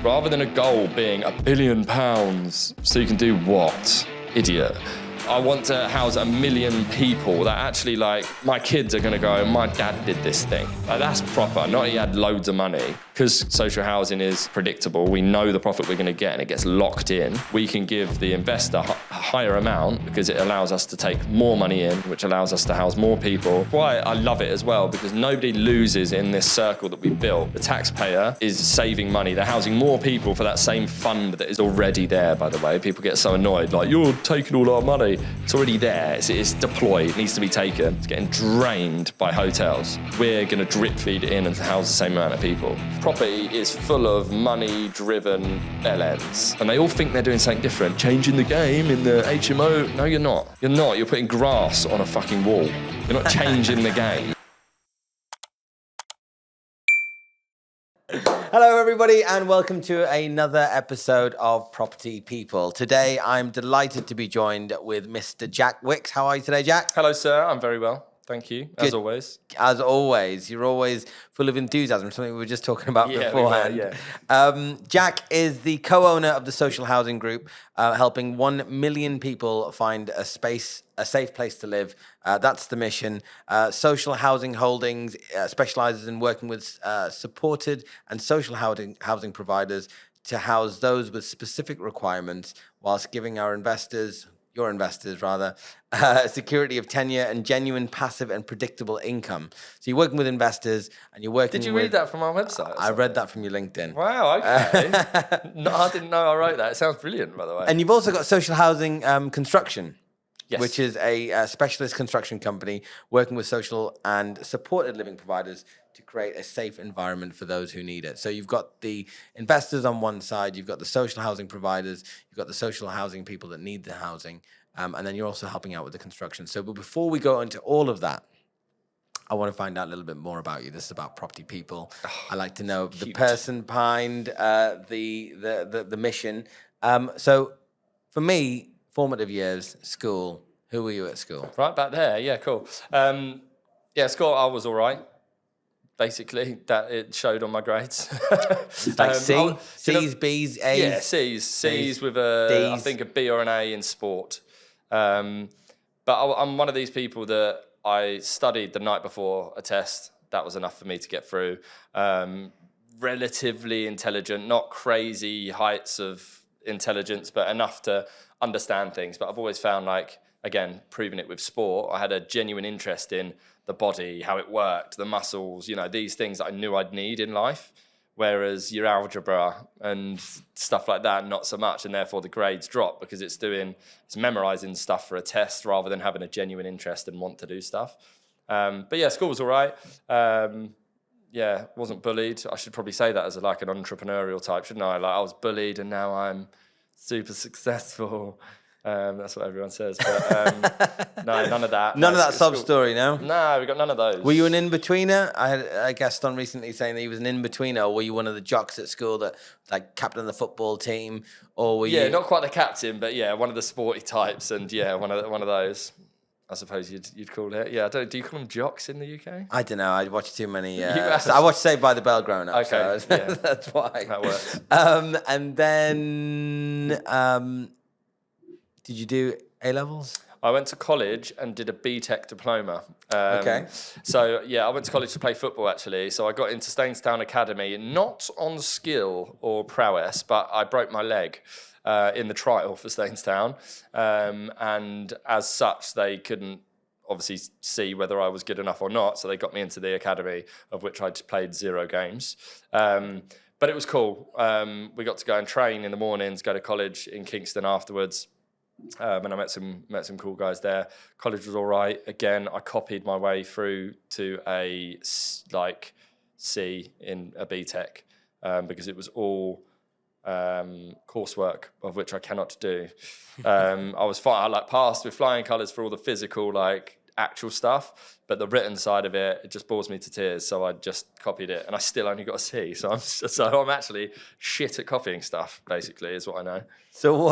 Rather than a goal being £1 billion, so you can do what? Idiot. I want to house 1 million people that actually, like, my kids are going to go, my dad did this thing. Like, that's proper, not he had loads of money. Because social housing is predictable, we know the profit we're going to get and it gets locked in. We can give the investor a higher amount because it allows us to take more money in, which allows us to house more people. Why I love it as well, because nobody loses in this circle that we built. The taxpayer is saving money. They're housing more people for that same fund that is already there, by the way. People get so annoyed, like, you're taking all our money. It's already there, it's deployed, it needs to be taken. It's getting drained by hotels. We're going to drip feed it in and house the same amount of people. Property is full of money-driven LNs, and they all think they're doing something different. Changing the game in the HMO. No, you're not. You're not. You're putting grass on a fucking wall. You're not changing the game. Hello, everybody, and welcome to another episode of Property People. Today, I'm delighted to be joined with Mr. Jack Wicks. How are you today, Jack? Hello, sir. I'm very well. Thank you, as always. As always. You're always full of enthusiasm, something we were just talking about beforehand. Yeah. Jack is the co-owner of the Social Housing Group, helping 1 million people find a safe place to live. That's the mission. Social Housing Holdings specializes in working with supported and social housing providers to house those with specific requirements, whilst giving your investors, security of tenure and genuine passive and predictable income. So you're working with investors and you're working with... Did you read that from our website? I read that from your LinkedIn. Wow, okay. No, I didn't know I wrote that. It sounds brilliant, by the way. And you've also got Social Housing Construction. Yes. Which is a specialist construction company working with social and supported living providers to create a safe environment for those who need it. So you've got the investors on one side, you've got the social housing providers, you've got the social housing people that need the housing, and then you're also helping out with the construction. So but before we go into all of that, I want to find out a little bit more about you. This is about Property People. I like to know the person behind the mission. So for me, formative years, school. Who were you at school? Right back there, yeah, cool. School, I was all right. Basically, that it showed on my grades. Like C's, B's, A's? Yeah, C's with I think a B or an A in sport. But I'm one of these people that I studied the night before a test. That was enough for me to get through. Relatively intelligent, not crazy heights of intelligence, but enough to understand things. But I've always found, like, again, proving it with sport, I had a genuine interest in the body, how it worked, the muscles, these things that I knew I'd need in life. Whereas your algebra and stuff like that, not so much, and therefore the grades drop because it's memorizing stuff for a test rather than having a genuine interest and want to do stuff. But yeah, school was all right. Wasn't bullied. I should probably say that as an entrepreneurial type, shouldn't I? Like, I was bullied and now I'm super successful. That's what everyone says. But no, none of that. None of that sob story, no? No, we got none of those. Were you an in-betweener? I had a guest on recently saying that he was an in-betweener, or were you one of the jocks at school that, like, captain of the football team? Or were you... Yeah, not quite the captain, but yeah, one of the sporty types, and yeah, one of those. I suppose you'd call it. Yeah, do you call them jocks in the UK? I don't know. I watched too many. I watched Saved by the Bell growing up. Okay, so that's why. That works. And then, did you do A-levels? I went to college and did a BTEC diploma. Okay. So, yeah, I went to college to play football, actually. So I got into Stainstown Academy, not on skill or prowess, but I broke my leg in the trial for Stainstown. And as such, they couldn't obviously see whether I was good enough or not. So they got me into the academy, of which I'd played 0 games. But it was cool. We got to go and train in the mornings, go to college in Kingston afterwards. And I met some cool guys there. College was all right. Again, I copied my way through to a C in a BTEC because it was all coursework, of which I cannot do. I was fine. I passed with flying colours for all the physical, actual stuff, but the written side of it just bores me to tears. So I just copied it, and I still only got a C. So I'm actually shit at copying stuff. Basically, is what I know. So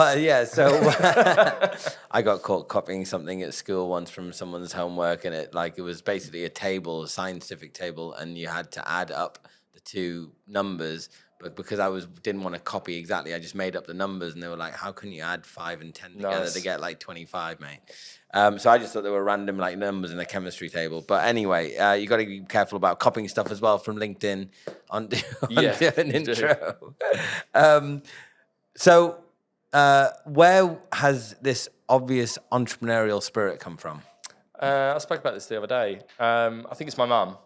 I got caught copying something at school once from someone's homework, and it was basically a table, a scientific table, and you had to add up the two numbers but because didn't want to copy exactly, I just made up the numbers, and they were like, "How can you add 5 and 10 together Nice. to get like 25, mate?" So I just thought they were random like numbers in a chemistry table. But anyway, you got to be careful about copying stuff as well from LinkedIn onto an intro. So where has this obvious entrepreneurial spirit come from? I spoke about this the other day. I think it's my mum.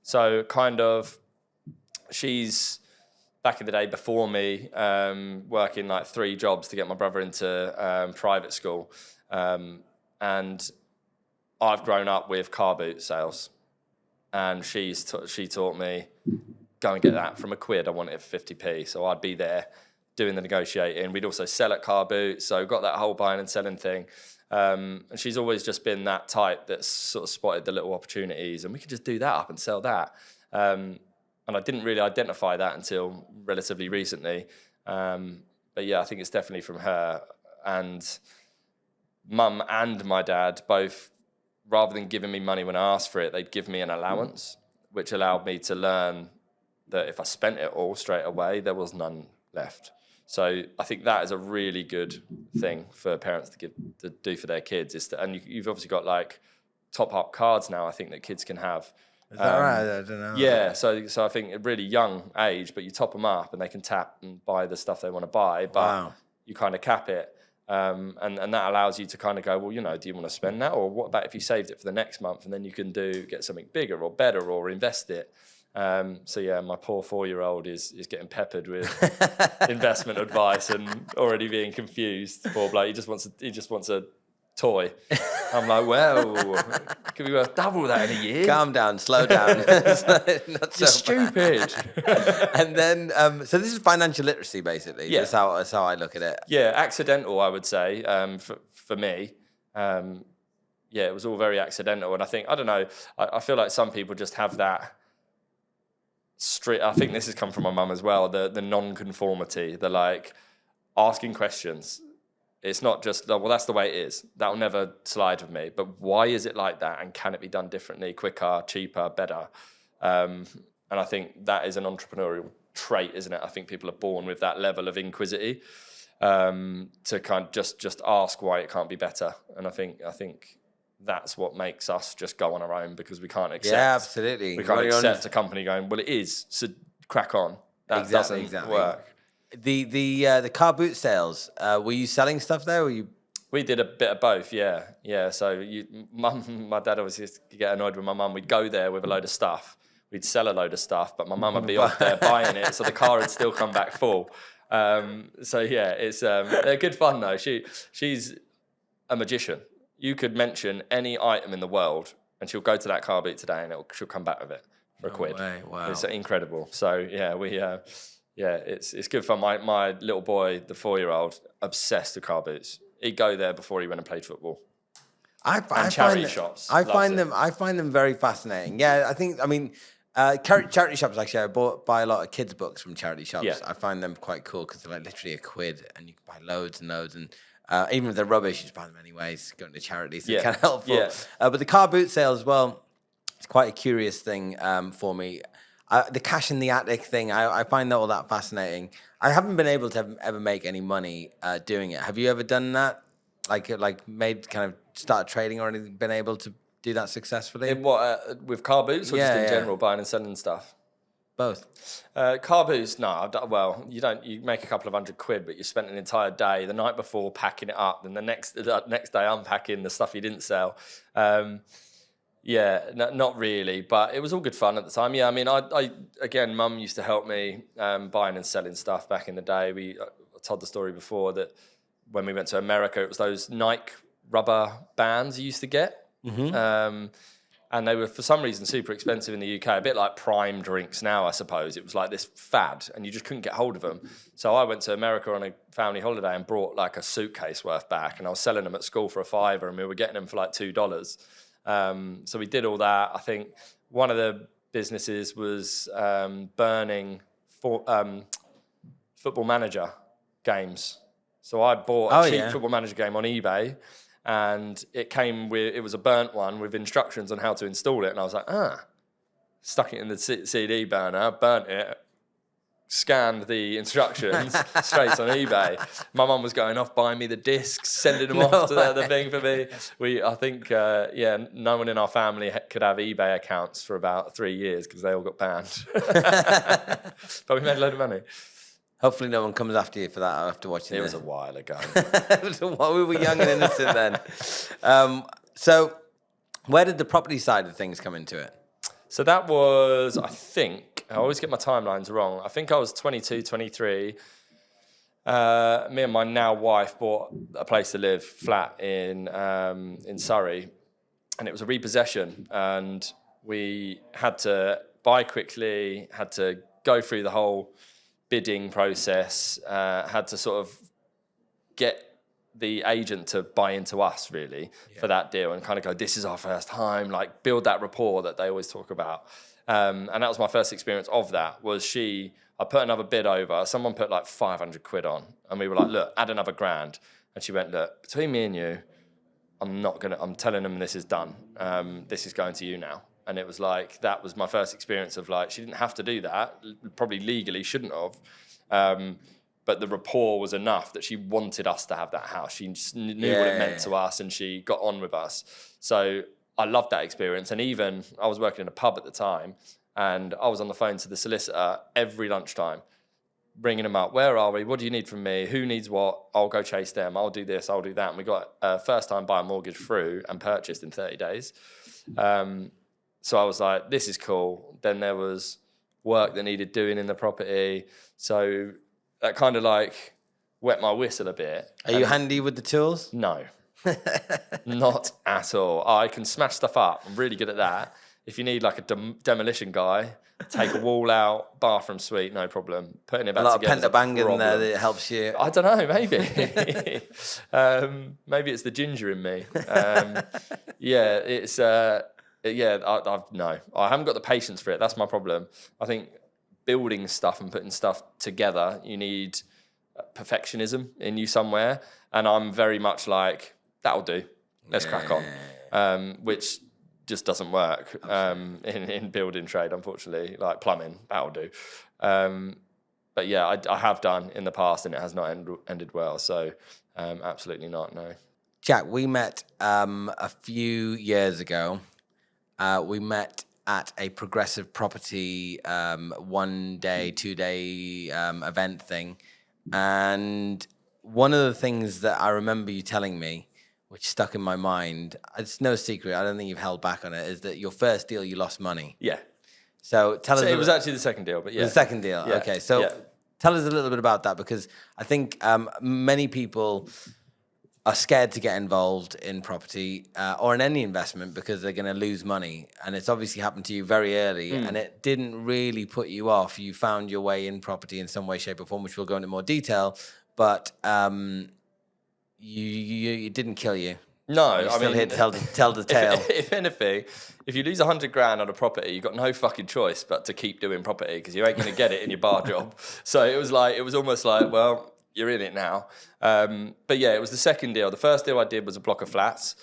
So kind of, she's back in the day before me, working like 3 jobs to get my brother into private school. And I've grown up with car boot sales. And she taught me, go and get that from £1. I want it for 50p. So I'd be there doing the negotiating. We'd also sell at car boot. So got that whole buying and selling thing. And she's always just been that type that's sort of spotted the little opportunities, and we could just do that up and sell that. And I didn't really identify that until relatively recently. But yeah, I think it's definitely from her. And mum and my dad both, rather than giving me money when I asked for it, they'd give me an allowance, which allowed me to learn that if I spent it all straight away, there was none left. So I think that is a really good thing for parents to do for their kids. And you've obviously got like top up cards now, I think, that kids can have. Is that right? I don't know. Yeah, so I think a really young age, but you top them up and they can tap and buy the stuff they want to buy, but you kind of cap it. And that allows you to kind of go, well, do you want to spend that? Or what about if you saved it for the next month, and then you can get something bigger or better or invest it? So yeah, my poor 4-year-old is getting peppered with investment advice and already being confused. Poor bloke, he just wants a toy. I'm like, well, could be worth double that in a year. Calm down, slow down. Not so stupid. And then, so this is financial literacy, basically. Yeah. That's how I look at it. Yeah, accidental, I would say, for me. Yeah, it was all very accidental, and I don't know. I feel like some people just have that. I think this has come from my mum as well. The non-conformity, the like asking questions. It's not just, well, that's the way it is. That will never slide with me. But why is it like that? And can it be done differently, quicker, cheaper, better? And I think that is an entrepreneurial trait, isn't it? I think people are born with that level of inquisity to kind of just ask why it can't be better. And I think that's what makes us just go on our own, because we can't accept. Yeah, absolutely. We can't accept a company going, well, it is, so crack on. That doesn't work. The car boot sales, were you selling stuff there? Or We did a bit of both, yeah. So my dad always used to get annoyed with my mum. We'd go there with a load of stuff. We'd sell a load of stuff, but my mum would be off there buying it, so the car would still come back full. So yeah, it's they're good fun though. She's a magician. You could mention any item in the world, and she'll go to that car boot today, and she'll come back with it for £1. Way. Wow, it's incredible. So yeah, it's good fun. My little boy, the 4-year-old, obsessed with car boots. He'd go there before he went and played football. I charity shops. I find them very fascinating. Yeah, charity shops, actually, I buy a lot of kids' books from charity shops. Yeah. I find them quite cool because they're like literally £1, and you can buy loads and loads. And even if they're rubbish, you just buy them anyways, going to charities. So it's kind of helpful. Yeah. But the car boot sale as well, it's quite a curious thing for me. The cash in the attic thing, I find all that fascinating. I haven't been able to ever make any money doing it. Have you ever done that? Like made kind of start trading or anything, been able to do that successfully? With car boots or just in general, buying and selling stuff? Both. Car boots, no. Well, you don't. You make a couple of £100, but you spent an entire day the night before packing it up, and the next day unpacking the stuff you didn't sell. Yeah, not really, but it was all good fun at the time. Yeah, I mean, I again, Mum used to help me buying and selling stuff back in the day. I told the story before that when we went to America, it was those Nike rubber bands you used to get. Mm-hmm. And they were, for some reason, super expensive in the UK, a bit like Prime drinks now, I suppose. It was like this fad, and you just couldn't get hold of them. So I went to America on a family holiday and brought like a suitcase worth back, and I was selling them at school for £5, and we were getting them for like $2. So we did all that. I think one of the businesses was burning Football Manager games. So I bought a cheap Football Manager game on eBay, and it was a burnt one with instructions on how to install it. And I was like, stuck it in the CD burner, burnt it, scanned the instructions straight on eBay. My mum was going off buying me the discs, sending them off to the thing for me. I think, no one in our family could have eBay accounts for about 3 years because they all got banned. But we made a load of money. Hopefully no one comes after you for that after watching it. It was a while ago. We were young and innocent then. So where did the property side of things come into it? So that was, I think, I always get my timelines wrong. I think I was 22, 23. Me and my now wife bought a place to live, flat in Surrey, and it was a repossession. And we had to buy quickly, had to go through the whole bidding process, had to sort of get the agent to buy into us really for that deal and kind of go, this is our first time, like build that rapport that they always talk about. And that was my first experience of that. I put another bid over, someone put like 500 quid on, and we were like, look, add another grand. And she went, look, between me and you, I'm telling them this is done. This is going to you now. And it was like, that was my first experience of like, she didn't have to do that, probably legally shouldn't have. But the rapport was enough that she wanted us to have that house. She just knew what it meant to us, and she got on with us. So I loved that experience. And even I was working in a pub at the time, and I was on the phone to the solicitor every lunchtime, bringing them up. Where are we? What do you need from me? Who needs what? I'll go chase them. I'll do this. I'll do that. And we got a first-time buyer mortgage through and purchased in 30 days. So I was like, this is cool. Then there was work that needed doing in the property. So that kind of like wet my whistle a bit. Are you handy with the tools? No, not at all. I can smash stuff up. I'm really good at that. If you need like a demolition guy, take a wall out, bathroom suite, no problem. Putting it back together. A lot of penta-bang in there that helps you. I don't know, maybe. Maybe it's the ginger in me. I haven't got the patience for it. That's my problem. I think building stuff and putting stuff together, you need perfectionism in you somewhere. And I'm very much like, that'll do. Let's crack on. Which just doesn't work in building trade, unfortunately. Like plumbing, that'll do. But yeah, I have done in the past, and it has not ended well. So absolutely not, no. Jack, we met a few years ago. We met at a progressive property 1 day, 2 day event thing. And one of the things that I remember you telling me, which stuck in my mind, it's no secret, I don't think you've held back on it, is that your first deal, you lost money. Yeah. So tell us... it was actually the second deal, but yeah. The second deal, yeah. Okay. So tell us a little bit about that, because I think many people are scared to get involved in property or in any investment because they're going to lose money. And it's obviously happened to you very early, and it didn't really put you off. You found your way in property in some way, shape or form, which we'll go into more detail, but you didn't kill you. No, You're still here to tell the tale. If anything, if you lose 100 grand on a property, you've got no fucking choice but to keep doing property because you ain't going to get it in your bar job. So it was almost like, well, you're in it now. But yeah, it was the second deal. The first deal I did was a block of flats,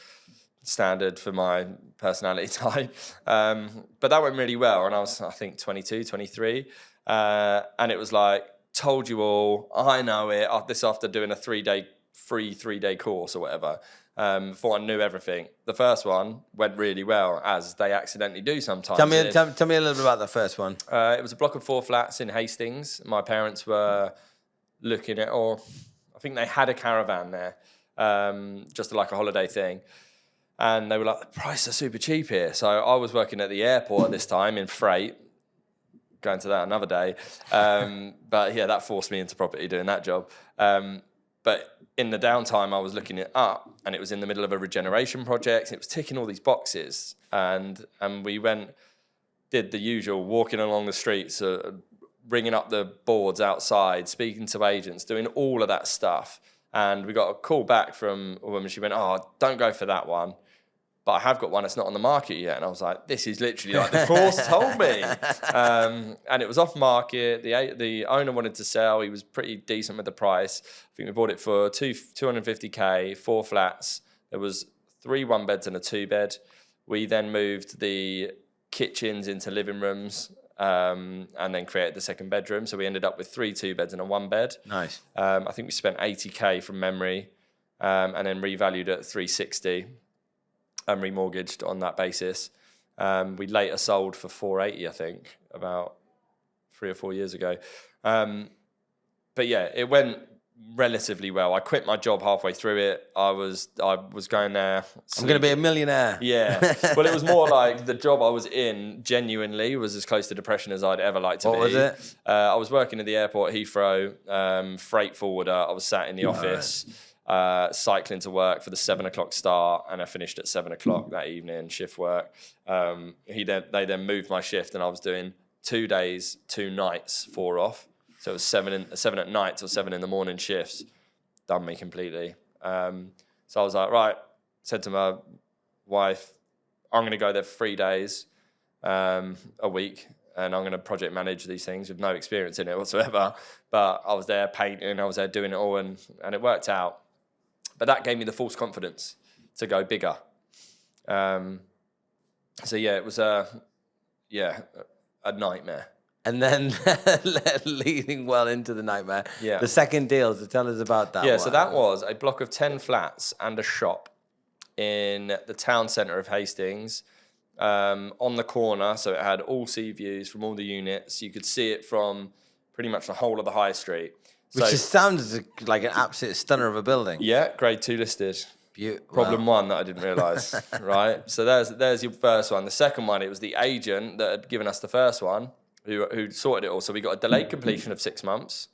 standard for my personality type. But that went really well. And I was, I think, 22, 23. And it was like, told you all, I know it. This after doing a free 3-day course or whatever. Thought I knew everything. The first one went really well, as they accidentally do sometimes. Tell me a little bit about the first one. It was a block of 4 flats in Hastings. My parents were looking at, or I think they had a caravan there, just like a holiday thing. And they were like, the prices are super cheap here. So I was working at the airport at this time in freight, going to that another day. But yeah, that forced me into property doing that job. But in the downtime, I was looking it up, and it was in the middle of a regeneration project. It was ticking all these boxes. And we did the usual, walking along the streets, ringing up the boards outside, speaking to agents, doing all of that stuff. And we got a call back from a woman. She went, oh, don't go for that one. But I have got one that's not on the market yet. And I think this is literally like the force told me. And it was off market. The owner wanted to sell. He was pretty decent with the price. I think we bought it for 250K, 4 flats. There was 3 1-beds and a 2-bed. We then moved the kitchens into living rooms. and then created the second bedroom. So we ended up with 3 2-beds and a 1-bed. Nice. I think we spent 80K from memory, and then revalued at 360 and remortgaged on that basis. We later sold for 480, I think, about 3 or 4 years ago. But yeah, it went relatively well. I quit my job halfway through it. I was going there. I'm going to be a millionaire. Yeah. Well, it was more like the job I was in genuinely was as close to depression as I'd ever like to be. What was it? I was working at the airport, Heathrow, freight forwarder. I was sat in the office, cycling to work for the 7 o'clock start, and I finished at 7 o'clock that evening, shift work. They then moved my shift, and I was doing 2 days, 2 nights, 4 off. So it was 7 at night till 7 in the morning shifts. Done me completely. So I was like, right, said to my wife, I'm going to go there for 3 days a week, and I'm going to project manage these things with no experience in it whatsoever. But I was there painting, I was there doing it all, and it worked out. But that gave me the false confidence to go bigger. So yeah, it was a nightmare. And then leading well into the nightmare. Yeah. The second deal, so tell us about that. Yeah, so that was a block of 10 flats and a shop in the town centre of Hastings, on the corner. So it had all sea views from all the units. You could see it from pretty much the whole of the high street. Which just sounds like an absolute stunner of a building. Yeah, grade 2 listed. Problem wow. 1 that I didn't realise, right? So there's your first one. The second one, it was the agent that had given us the first one, who sorted it all. So we got a delayed completion of 6 months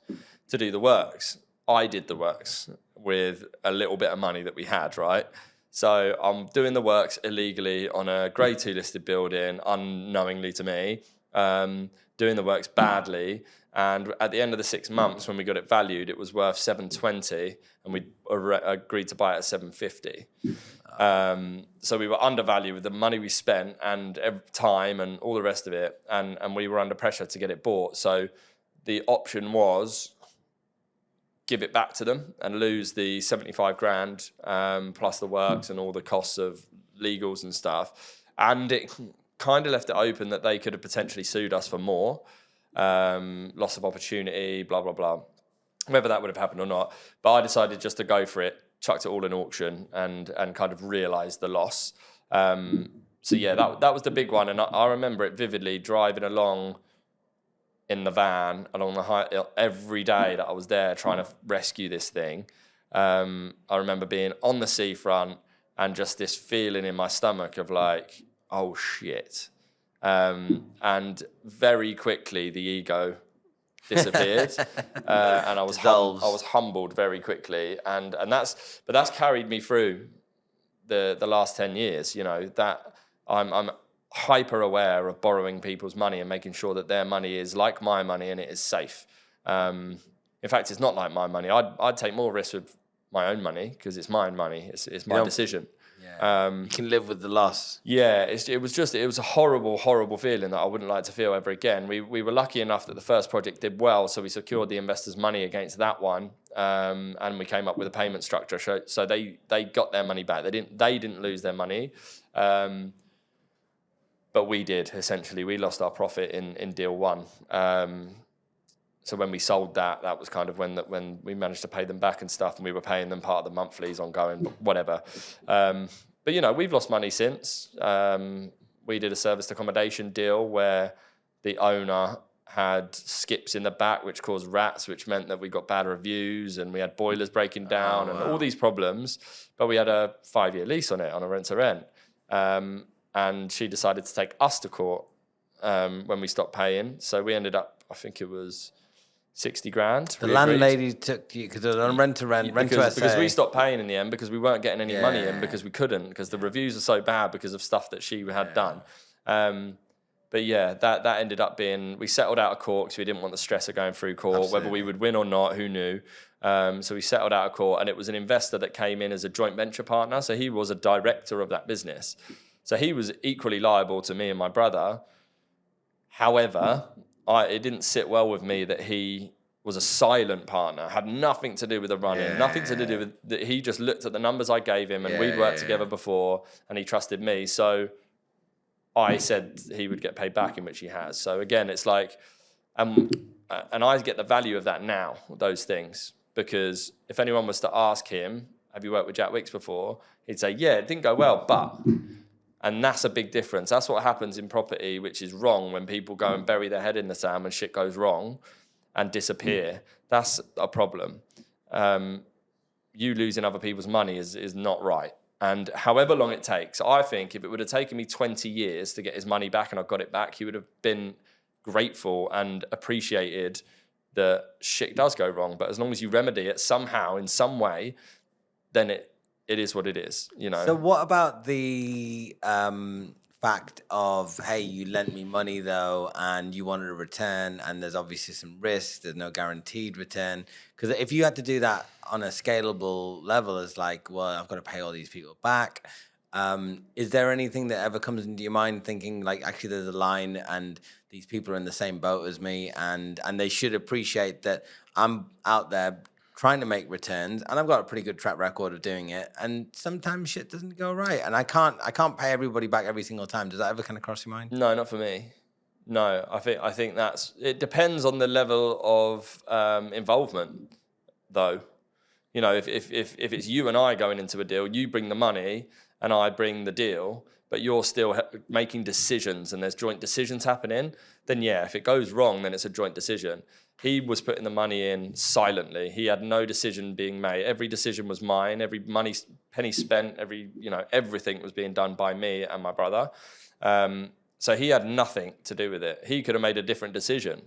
to do the works. I did the works with a little bit of money that we had, right? So I'm doing the works illegally on a grade 2 listed building, unknowingly to me, doing the works badly. And at the end of the 6 months, when we got it valued, it was worth 720, and we agreed to buy it at 750. So we were undervalued with the money we spent and time and all the rest of it, and we were under pressure to get it bought. So the option was give it back to them and lose the 75 grand plus the works and all the costs of legals and stuff. And it kind of left it open that they could have potentially sued us for more. Loss of opportunity, blah, blah, blah. Whether that would have happened or not. But I decided just to go for it, chucked it all in auction and kind of realised the loss. So yeah, that was the big one. And I remember it vividly, driving along in the van along the high every day that I was there trying to rescue this thing. I remember being on the seafront and just this feeling in my stomach of like, oh shit. And very quickly the ego disappeared, and I was humbled very quickly, and that's carried me through the last 10 years. You know, that I'm hyper aware of borrowing people's money and making sure that their money is like my money and it is safe. In fact, it's not like my money. I'd take more risk with my own money because it's my money. It's my decision. Yeah. You can live with the loss. Yeah, it was a horrible, horrible feeling that I wouldn't like to feel ever again. We were lucky enough that the first project did well, so we secured the investors' money against that one, and we came up with a payment structure. So they got their money back. They didn't lose their money, but we did essentially. We lost our profit in deal 1. So when we sold that was kind of when we managed to pay them back and stuff, and we were paying them part of the monthlies ongoing, but whatever. But you know, we've lost money since. We did a serviced accommodation deal where the owner had skips in the back, which caused rats, which meant that we got bad reviews and we had boilers breaking down and all these problems. But we had a 5-year lease on it, on a rent-to-rent. And she decided to take us to court when we stopped paying. So we ended up, I think it was 60 grand. The landlady took you because on rent to SA. Because we stopped paying in the end because we weren't getting any money in because we couldn't, because the reviews are so bad because of stuff that she had done. But yeah, that ended up being, we settled out of court because we didn't want the stress of going through court. Absolutely. Whether we would win or not, who knew? So we settled out of court, and it was an investor that came in as a joint venture partner. So he was a director of that business. So he was equally liable to me and my brother. However, it didn't sit well with me that he was a silent partner, had nothing to do with the running, nothing to do with that. He just looked at the numbers I gave him, and we'd worked together before, and he trusted me. So I said he would get paid back, in which he has. So again, it's like, and I get the value of that now, those things, because if anyone was to ask him, have you worked with Jack Wicks before? He'd say, yeah, it didn't go well, but, and that's a big difference. That's what happens in property, which is wrong when people go and bury their head in the sand and shit goes wrong and disappear. That's a problem. You losing other people's money is not right. And however long it takes, I think if it would have taken me 20 years to get his money back and I got it back, he would have been grateful and appreciated that shit does go wrong. But as long as you remedy it somehow, in some way, then it is what it is, you know. So what about the fact of, hey, you lent me money though, and you wanted a return, and there's obviously some risk, there's no guaranteed return. Because if you had to do that on a scalable level, it's like, well, I've got to pay all these people back. Is there anything that ever comes into your mind thinking like, actually there's a line and these people are in the same boat as me, and they should appreciate that I'm out there trying to make returns, and I've got a pretty good track record of doing it, and sometimes shit doesn't go right, and I can't pay everybody back every single time. Does that ever kind of cross your mind? No, not for me. No, I think it depends on the level of involvement, though. You know, if it's you and I going into a deal, you bring the money and I bring the deal, but you're still making decisions and there's joint decisions happening, then yeah, if it goes wrong, then it's a joint decision. He was putting the money in silently. He had no decision being made. Every decision was mine. Every penny spent, everything was being done by me and my brother. So he had nothing to do with it. He could have made a different decision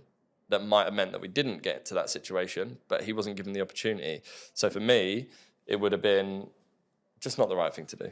that might have meant that we didn't get to that situation, but he wasn't given the opportunity. So for me, it would have been just not the right thing to do.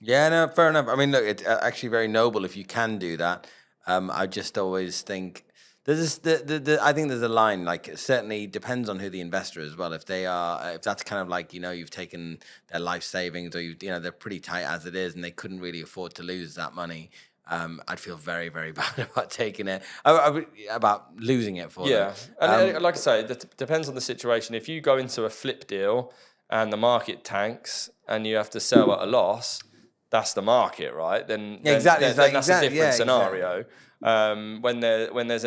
Yeah, no, fair enough. I mean, look, it's actually very noble if you can do that. I just always think there's this, I think there's a line, like it certainly depends on who the investor is as well. If that's kind of like, you've taken their life savings, or they're pretty tight as it is and they couldn't really afford to lose that money. I'd feel very, very bad about taking it, about losing it for them. And like I say, it depends on the situation. If you go into a flip deal and the market tanks and you have to sell at a loss, that's the market, right? Then that's a different scenario. Exactly. When there's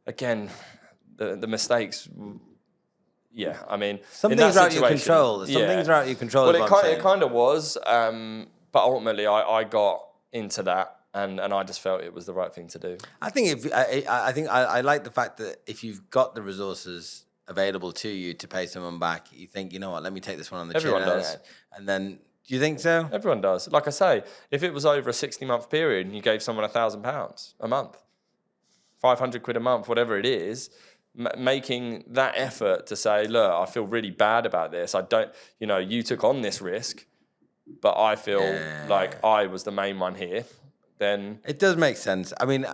again, the mistakes. Yeah, I mean, some things are out of your control. Some things are out of your control. Well, it kind of was, but ultimately, I got into that, and I just felt it was the right thing to do. I think I like the fact that if you've got the resources available to you to pay someone back, you think, you know what, let me take this one on the chin. Everyone does, and then. Do you think so? Everyone does. Like I say, if it was over a 60-month period and you gave someone £1,000 a month, 500 quid a month, whatever it is, making that effort to say, look, I feel really bad about this. I don't, you took on this risk, but I feel like I was the main one here. Then it does make sense. I mean,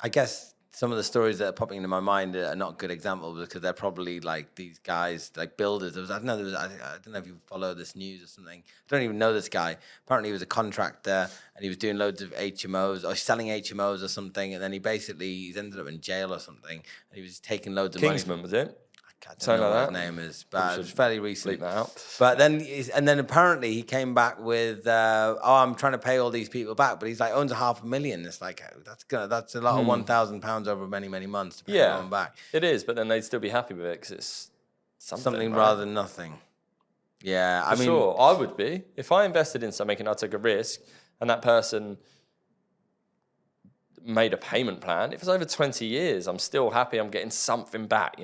I guess some of the stories that are popping into my mind are not good examples because they're probably like these guys, like builders. I don't know if you follow this news or something. I don't even know this guy. Apparently he was a contractor and he was doing loads of HMOs or selling HMOs or something. And then he's ended up in jail or something. And he was taking loads of money. Kingsman, was it? I don't know what his name is, but it was fairly recent. That out. But then apparently he came back with, I'm trying to pay all these people back, but he's like owns $500,000. It's like that's a lot of £1,000 over many, many months to pay everyone back. It is, but then they'd still be happy with it because it's something right? rather than nothing. Yeah, I mean, sure, I would be if I invested in something and I took a risk, and that person made a payment plan. If it's over 20 years, I'm still happy I'm getting something back,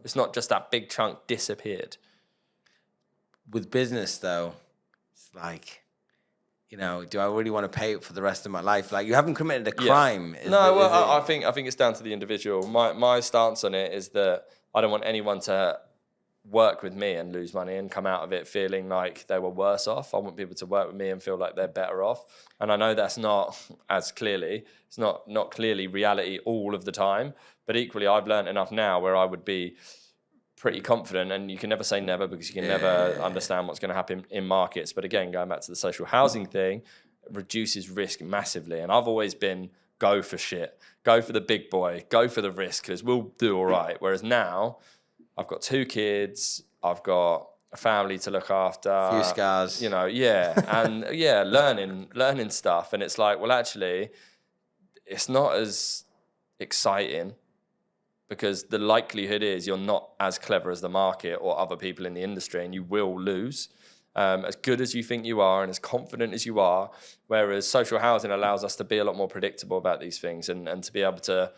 It's not just that big chunk disappeared. With business, though, it's like, do I really want to pay it for the rest of my life? Like, you haven't committed a crime. I think it's down to the individual. My stance on it is that I don't want anyone to work with me and lose money and come out of it feeling like they were worse off. I want people to work with me and feel like they're better off. And I know that's not it's not clearly reality all of the time, but equally I've learned enough now where I would be pretty confident, and you can never say never because you can never understand what's going to happen in markets. But again, going back to the social housing thing, reduces risk massively. And I've always been go for shit, go for the big boy, go for the risk because we'll do all right. Whereas now, I've got 2 kids, I've got a family to look after, few scars, you know, and learning stuff. And it's like, well, actually, it's not as exciting because the likelihood is you're not as clever as the market or other people in the industry, and you will lose. As good as you think you are and as confident as you are, whereas social housing allows us to be a lot more predictable about these things and to be able to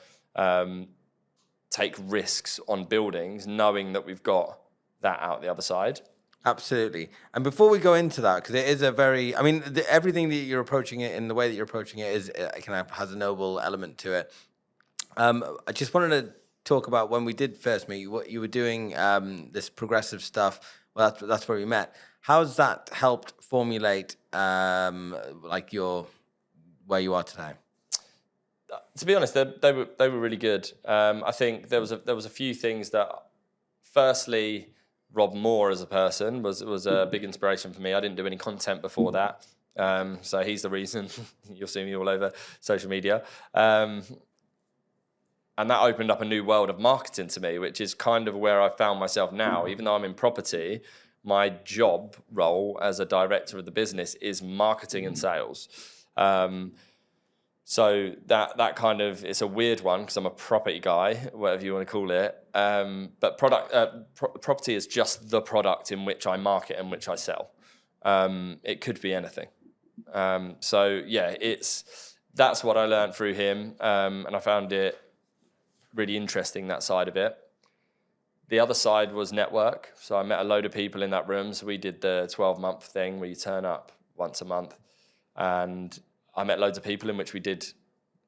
take risks on buildings, knowing that we've got that out the other side. Absolutely. And before we go into that, because it is a very, I mean, everything that you're approaching it in the way that you're approaching it is kind of has a noble element to it. I just wanted to talk about when we did first meet, what you were doing, this progressive stuff. Well, that's where we met. How's that helped formulate like where you are today? To be honest, they were really good. I think there was a few things that, firstly, Rob Moore as a person was a big inspiration for me. I didn't do any content before that, so he's the reason you'll see me all over social media. And that opened up a new world of marketing to me, which is kind of where I found myself now. Even though I'm in property, my job role as a director of the business is marketing and sales. So that kind of, it's a weird one because I'm a property guy, whatever you want to call it. But property is just the product in which I market and which I sell. It could be anything. So yeah, that's what I learned through him, and I found it really interesting, that side of it. The other side was network. So I met a load of people in that room. So we did the 12-month thing where you turn up once a month, and I met loads of people in which we did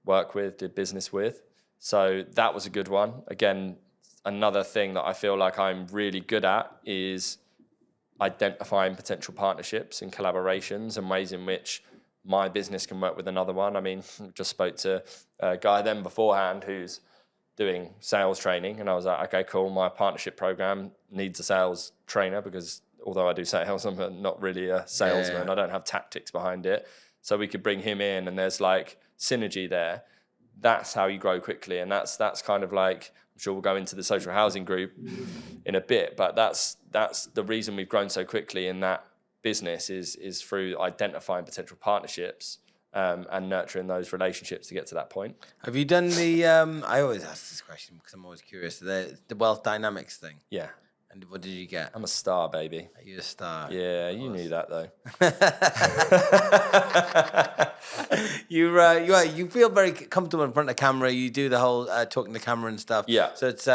work with, did business with. So that was a good one. Again, another thing that I feel like I'm really good at is identifying potential partnerships and collaborations and ways in which my business can work with another one. I mean, just spoke to a guy then beforehand who's doing sales training, and I was like, okay, cool. My partnership program needs a sales trainer because although I do sales, I'm not really a salesman. Yeah. I don't have tactics behind it. So we could bring him in, and there's like synergy there. That's how you grow quickly, and that's kind of like, I'm sure we'll go into the social housing group in a bit, but that's the reason we've grown so quickly in that business is through identifying potential partnerships and nurturing those relationships to get to that point. Have you done the? I always ask this question because I'm always curious. The wealth dynamics thing. Yeah. And what did you get? I'm a star, baby. Are you a star? Yeah, you knew that though. You feel very comfortable in front of the camera. You do the whole talking to the camera and stuff. Yeah. So it's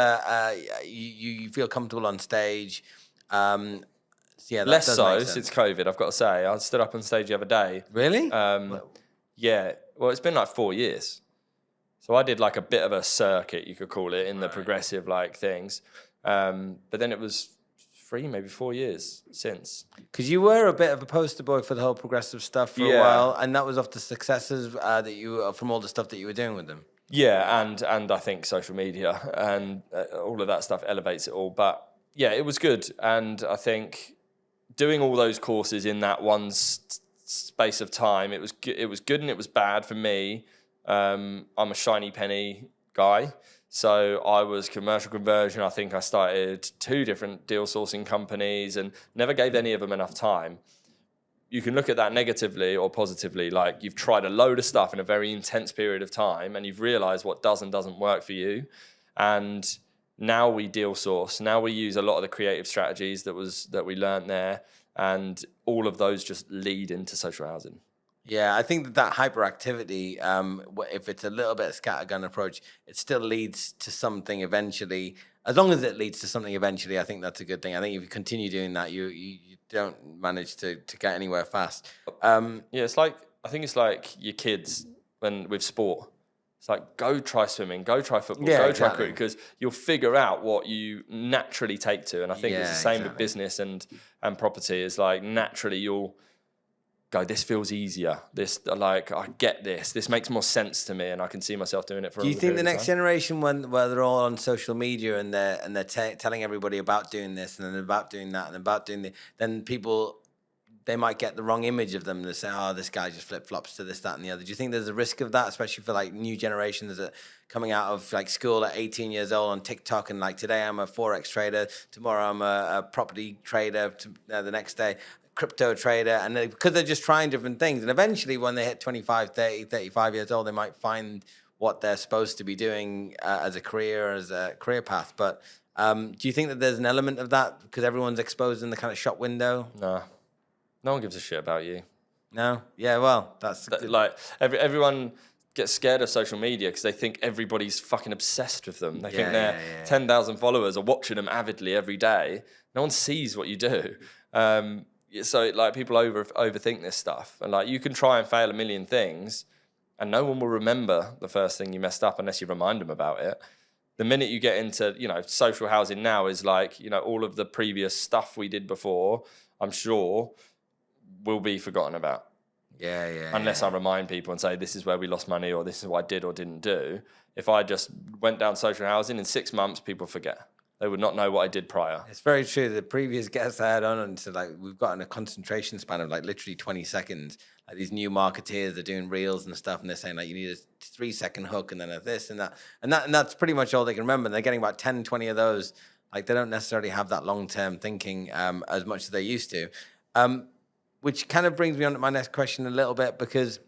you feel comfortable on stage. Yeah. Less so since COVID, I've got to say. I stood up on stage the other day. Really? Yeah. Well, it's been like 4 years. So I did like a bit of a circuit, you could call it, in the progressive like things. But then it was 3, maybe 4 years since. Because you were a bit of a poster boy for the whole progressive stuff for a while, and that was off the successes that you from all the stuff that you were doing with them. Yeah, and I think social media and all of that stuff elevates it all. But yeah, it was good, and I think doing all those courses in that one space of time, it was good and it was bad for me. I'm a shiny penny guy. So I was commercial conversion. I think I started 2 different deal sourcing companies and never gave any of them enough time. You can look at that negatively or positively. Like, you've tried a load of stuff in a very intense period of time and you've realized what does and doesn't work for you. And now we deal source. Now we use a lot of the creative strategies that we learned there. And all of those just lead into social housing. Yeah, I think that hyperactivity, if it's a little bit of scattergun approach, it still leads to something eventually. As long as it leads to something eventually, I think that's a good thing. I think if you continue doing that, you don't manage to get anywhere fast. Yeah, I think it's like your kids with sport. It's like, go try swimming, go try football, go try cricket, because you'll figure out what you naturally take to. And I think it's the same with business and property. It's like, naturally you'll go, this feels easier. This, like, I get this. This makes more sense to me, and I can see myself doing it for. Do you think the next generation, where they're all on social media and they're telling everybody about doing this and then about doing that and about doing then people they might get the wrong image of them. They say, oh, this guy just flip-flops to this, that, and the other. Do you think there's a risk of that, especially for like new generations that are coming out of like school at 18 years old on TikTok, and like today I'm a Forex trader, tomorrow I'm a property trader, the next day crypto trader, and because they're just trying different things, and eventually when they hit 25, 30, 35 years old, they might find what they're supposed to be doing as a career path. But do you think that there's an element of that because everyone's exposed in the kind of shop window? No. No one gives a shit about you. No? Yeah, well, that's... Like, everyone gets scared of social media because they think everybody's fucking obsessed with them. They think their 10,000 followers are watching them avidly every day. No one sees what you do. So, like, people overthink this stuff. And, like, you can try and fail a million things and no one will remember the first thing you messed up unless you remind them about it. The minute you get into, social housing now is like, all of the previous stuff we did before, I'm sure, will be forgotten about. Unless I remind people and say, this is where we lost money or this is what I did or didn't do. If I just went down social housing, in 6 months, people forget. They would not know what I did prior. It's very true. The previous guests I had on, and so like we've gotten a concentration span of like literally 20 seconds. Like these new marketeers, they're doing reels and stuff, and they're saying like you need a 3-second hook and then a this and that. And that's pretty much all they can remember. And they're getting about 10, 20 of those. Like they don't necessarily have that long-term thinking as much as they used to. Which kind of brings me on to my next question a little bit, because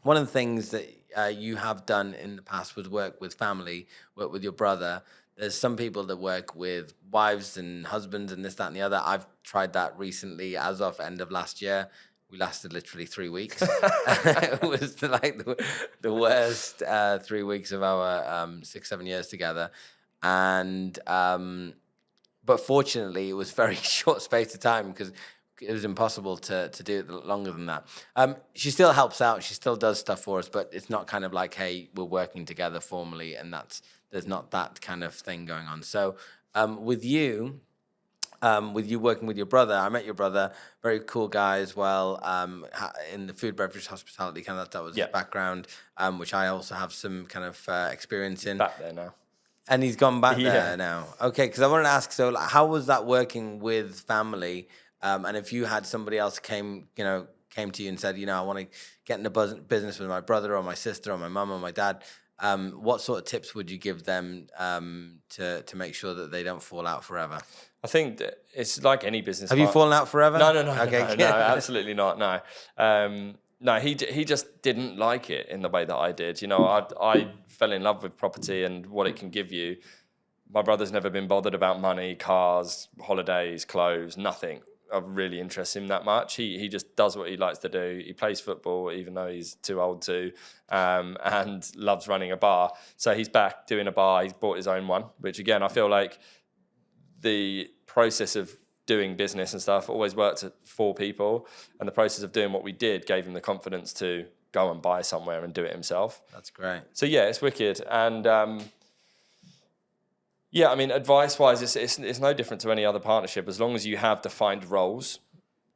one of the things that you have done in the past was work with family, work with your brother. There's some people that work with wives and husbands and this, that, and the other. I've tried that recently as of end of last year. We lasted literally 3 weeks. It was like the worst 3 weeks of our 6-7 years together. And but fortunately, it was very short space of time because it was impossible to do it longer than that. She still helps out. She still does stuff for us, but it's not kind of like, hey, we're working together formally, and there's not that kind of thing going on. So with you working with your brother, I met your brother, very cool guy as well, in the food, beverage, hospitality, kind of that was his background, which I also have some kind of experience in. Back there now. And he's gone back there now. Okay, because I wanted to ask, so like, how was that working with family? And if you had somebody else came to you and said, I want to get in the business with my brother or my sister or my mum or my dad, what sort of tips would you give them to make sure that they don't fall out forever? I think that it's like any business. Have you fallen out forever? No. Okay. No, absolutely not. No. No, he just didn't like it in the way that I did. I fell in love with property and what it can give you. My brother's never been bothered about money, cars, holidays, clothes, nothing really interests him that much. He just does what he likes to do. He plays football, even though he's too old to, and loves running a bar. So he's back doing a bar. He's bought his own one, which again, I feel like the process of doing business and stuff always worked for people. And the process of doing what we did gave him the confidence to go and buy somewhere and do it himself. That's great. So yeah, it's wicked. And yeah, I mean, advice-wise, it's no different to any other partnership as long as you have defined roles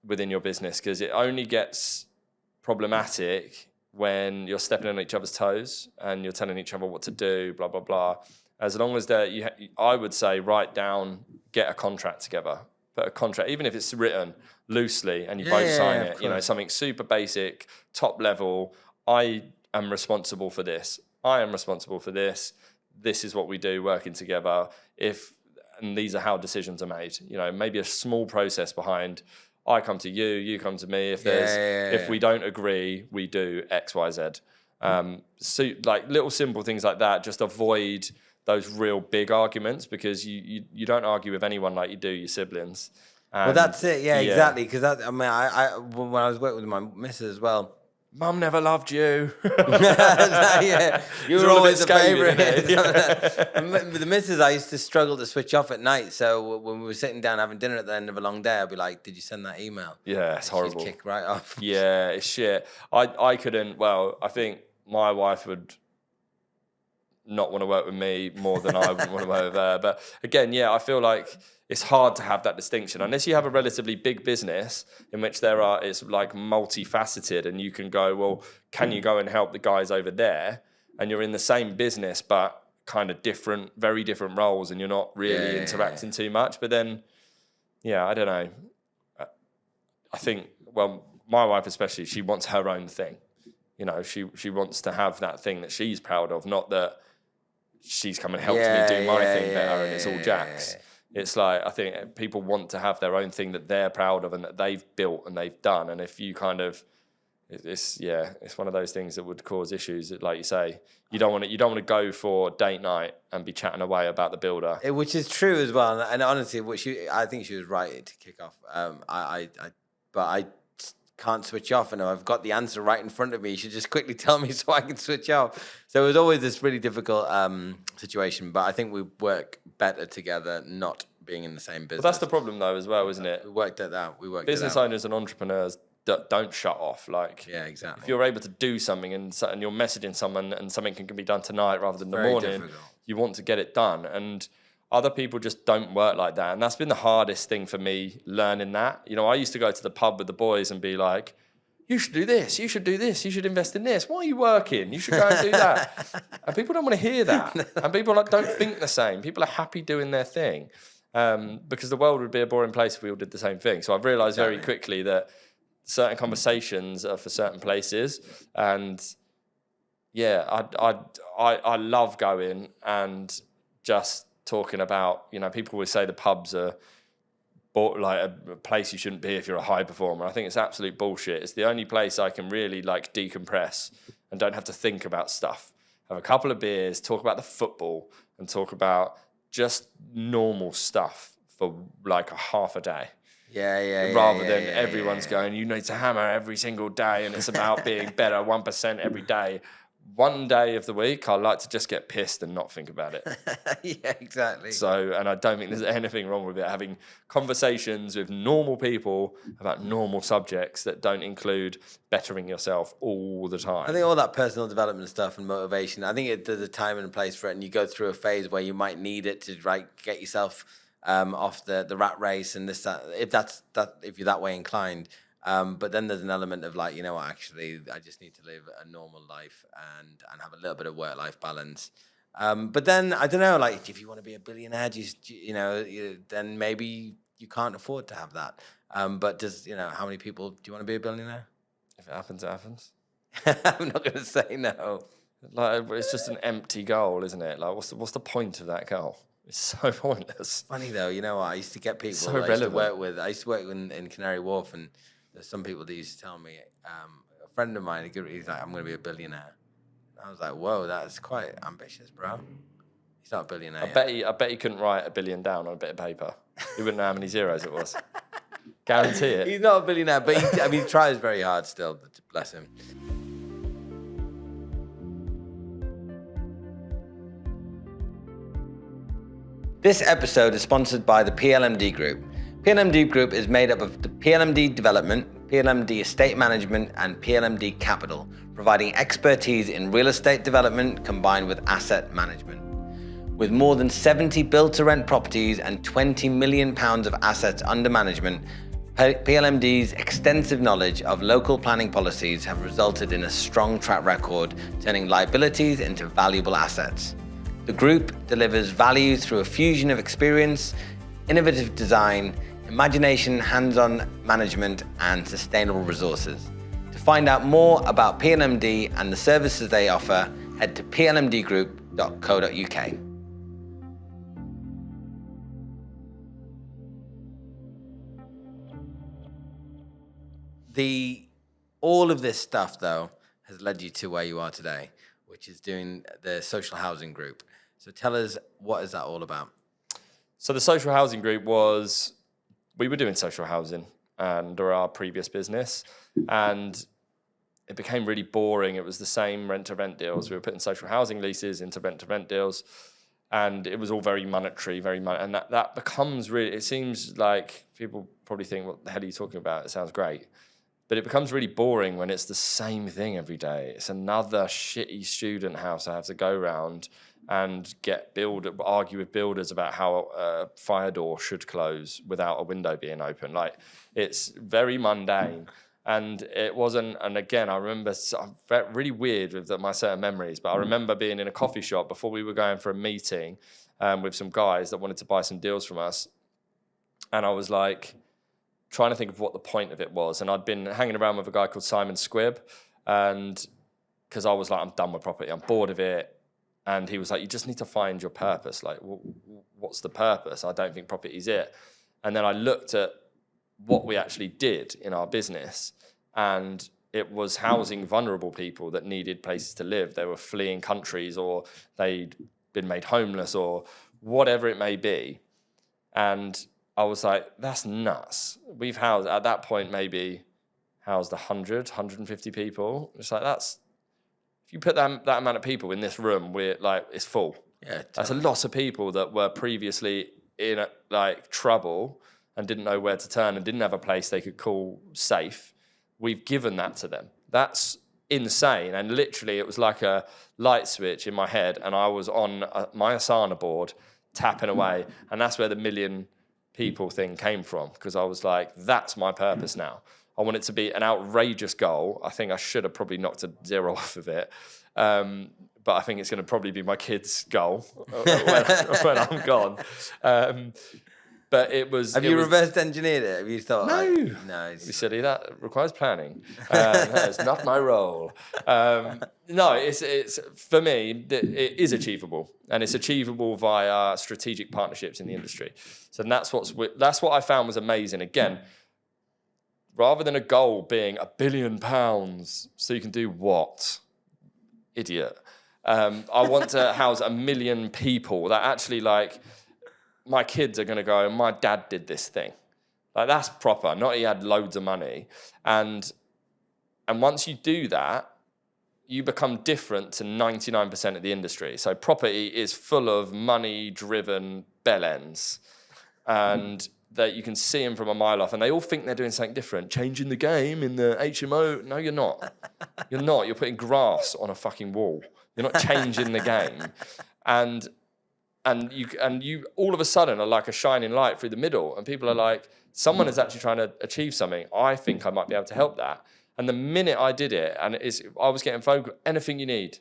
within your business, because it only gets problematic when you're stepping on each other's toes and you're telling each other what to do, blah, blah, blah. As long as I would say, write down, get a contract together. Put a contract, even if it's written loosely and you both sign it, something super basic, top level. I am responsible for this. I am responsible for this. This is what we do working together. And these are how decisions are made. Maybe a small process behind, I come to you, you come to me. If we don't agree, we do X, Y, Z. So like little simple things like that, just avoid those real big arguments, because you don't argue with anyone like you do your siblings. Well, that's it. Yeah, exactly. Because I when I was working with my missus as well, Mum never loved you. Yeah, you were always the favourite. The missus, I used to struggle to switch off at night. So when we were sitting down having dinner at the end of a long day, I'd be like, "Did you send that email?" Yeah, it's horrible. She'd kick right off. Yeah, it's shit. I couldn't. Well, I think my wife would not want to work with me more than I would want to work with her. But again, yeah, I feel like it's hard to have that distinction unless you have a relatively big business in which it's like multifaceted, and you can go, well, can you go and help the guys over there? And you're in the same business, but kind of different, very different roles, and you're not really interacting too much. But then, yeah, I don't know. I think, well, my wife especially, she wants her own thing. You know, she wants to have that thing that she's proud of, not that she's come and helped me do my thing better and it's all Jack's. It's like, I think people want to have their own thing that they're proud of and that they've built and they've done. And if you kind of, it's one of those things that would cause issues. Like you say, you don't want to go for date night and be chatting away about the builder. Which is true as well. And honestly, I think she was right to kick off. But I can't switch off, and I've got the answer right in front of me. You should just quickly tell me so I can switch off. So it was always this really difficult situation. But I think we work better together, not being in the same business. Well, that's the problem, though, as well, isn't it? We worked at that. Business owners and entrepreneurs don't shut off. Like, yeah, exactly. If you're able to do something and you're messaging someone and something can be done tonight rather than the morning, you want to get it done. And other people just don't work like that. And that's been the hardest thing for me, learning that. You know, I used to go to the pub with the boys and be like, you should do this, you should do this, you should invest in this. Why are you working? You should go and do that. And people don't want to hear that. And people don't think the same. People are happy doing their thing. Because the world would be a boring place if we all did the same thing. So I've realised very quickly that certain conversations are for certain places. And yeah, I love going and just talking about, you know, people always say the pubs are like a place you shouldn't be if you're a high performer. I think it's absolute bullshit. It's the only place I can really like decompress and don't have to think about stuff. Have a couple of beers, talk about the football and talk about just normal stuff for like a half a day. Rather than everyone's going, you need to hammer every single day and it's about being better 1% every day. One day of the week, I like to just get pissed and not think about it. Yeah, exactly. So, and I don't think there's anything wrong with it, having conversations with normal people about normal subjects that don't include bettering yourself all the time. I think all that personal development stuff and motivation, I think there's a time and a place for it, and you go through a phase where you might need it to get yourself off the rat race and this, that, if you're that way inclined. But then there's an element of like, you know what, actually, I just need to live a normal life and have a little bit of work-life balance. But then, I don't know, like, if you want to be a billionaire, then maybe you can't afford to have that. But how many people, do you want to be a billionaire? If it happens, it happens. I'm not going to say no. Like, it's just an empty goal, isn't it? Like, what's the point of that goal? It's so pointless. Funny, though, you know what, I used to get people I used to work in Canary Wharf, and there's some people that used to tell me, a friend of mine, he's like, I'm going to be a billionaire. I was like, whoa, that's quite ambitious, bro. He's not a billionaire. I bet he couldn't write $1 billion down on a bit of paper. He wouldn't know how many zeros it was. Guarantee it. He's not a billionaire, but he tries very hard still, bless him. This episode is sponsored by the PLMD Group. PLMD Group is made up of the PLMD Development, PLMD Estate Management, and PLMD Capital, providing expertise in real estate development combined with asset management. With more than 70 build-to-rent properties and £20 million of assets under management, PLMD's extensive knowledge of local planning policies have resulted in a strong track record, turning liabilities into valuable assets. The group delivers value through a fusion of experience, innovative design, imagination, hands-on management, and sustainable resources. To find out more about PLMD and the services they offer, head to plmdgroup.co.uk. All of this stuff, though, has led you to where you are today, which is doing the social housing group. So tell us, what is that all about? So the social housing group we were doing social housing under our previous business, and it became really boring. It was the same rent-to-rent deals. We were putting social housing leases into rent-to-rent deals, and it was all very monetary, and that becomes really, it seems like people probably think, what the hell are you talking about? It sounds great. But it becomes really boring when it's the same thing every day. It's another shitty student house I have to go around and argue with builders about how a fire door should close without a window being open. Like, it's very mundane. And it wasn't, and again, I remember, I'm really weird with my certain memories, but I remember being in a coffee shop before we were going for a meeting with some guys that wanted to buy some deals from us. And I was like, trying to think of what the point of it was. And I'd been hanging around with a guy called Simon Squibb, and because I was like, I'm done with property, I'm bored of it. And he was like, you just need to find your purpose. Like, what's the purpose? I don't think property's it. And then I looked at what we actually did in our business, and it was housing vulnerable people that needed places to live. They were fleeing countries, or they'd been made homeless, or whatever it may be. And I was like, that's nuts. We've housed, at that point, maybe housed 100, 150 people. It's like, that's, if you put that amount of people in this room, we're like, it's full. Yeah, totally. That's a lot of people that were previously in like trouble and didn't know where to turn and didn't have a place they could call safe. We've given that to them. That's insane. And literally, it was like a light switch in my head, and I was on my Asana board tapping away, and that's where the million people thing came from, because I was like, that's my purpose now. I want it to be an outrageous goal. I think I should have probably knocked a 0 off of it. But I think it's going to probably be my kids' goal when I'm gone. But it was... Have you reversed engineered it? Have you thought... No. No. You silly, that requires planning. That is not my role. No, it's for me, it is achievable. And it's achievable via strategic partnerships in the industry. So that's what I found was amazing. Again, rather than a goal being £1 billion, so you can do what? Idiot. I want to house 1 million people that actually, like, my kids are going to go, my dad did this thing. Like, that's proper, not he had loads of money. And once you do that, you become different to 99% of the industry. So property is full of money-driven bellends. And that you can see them from a mile off, and they all think they're doing something different, changing the game in the HMO. No, you're not. You're not. You're putting grass on a fucking wall. You're not changing the game, and you all of a sudden are like a shining light through the middle, and people are like, someone is actually trying to achieve something. I think I might be able to help that. And the minute I did it, I was getting phone calls, anything you need.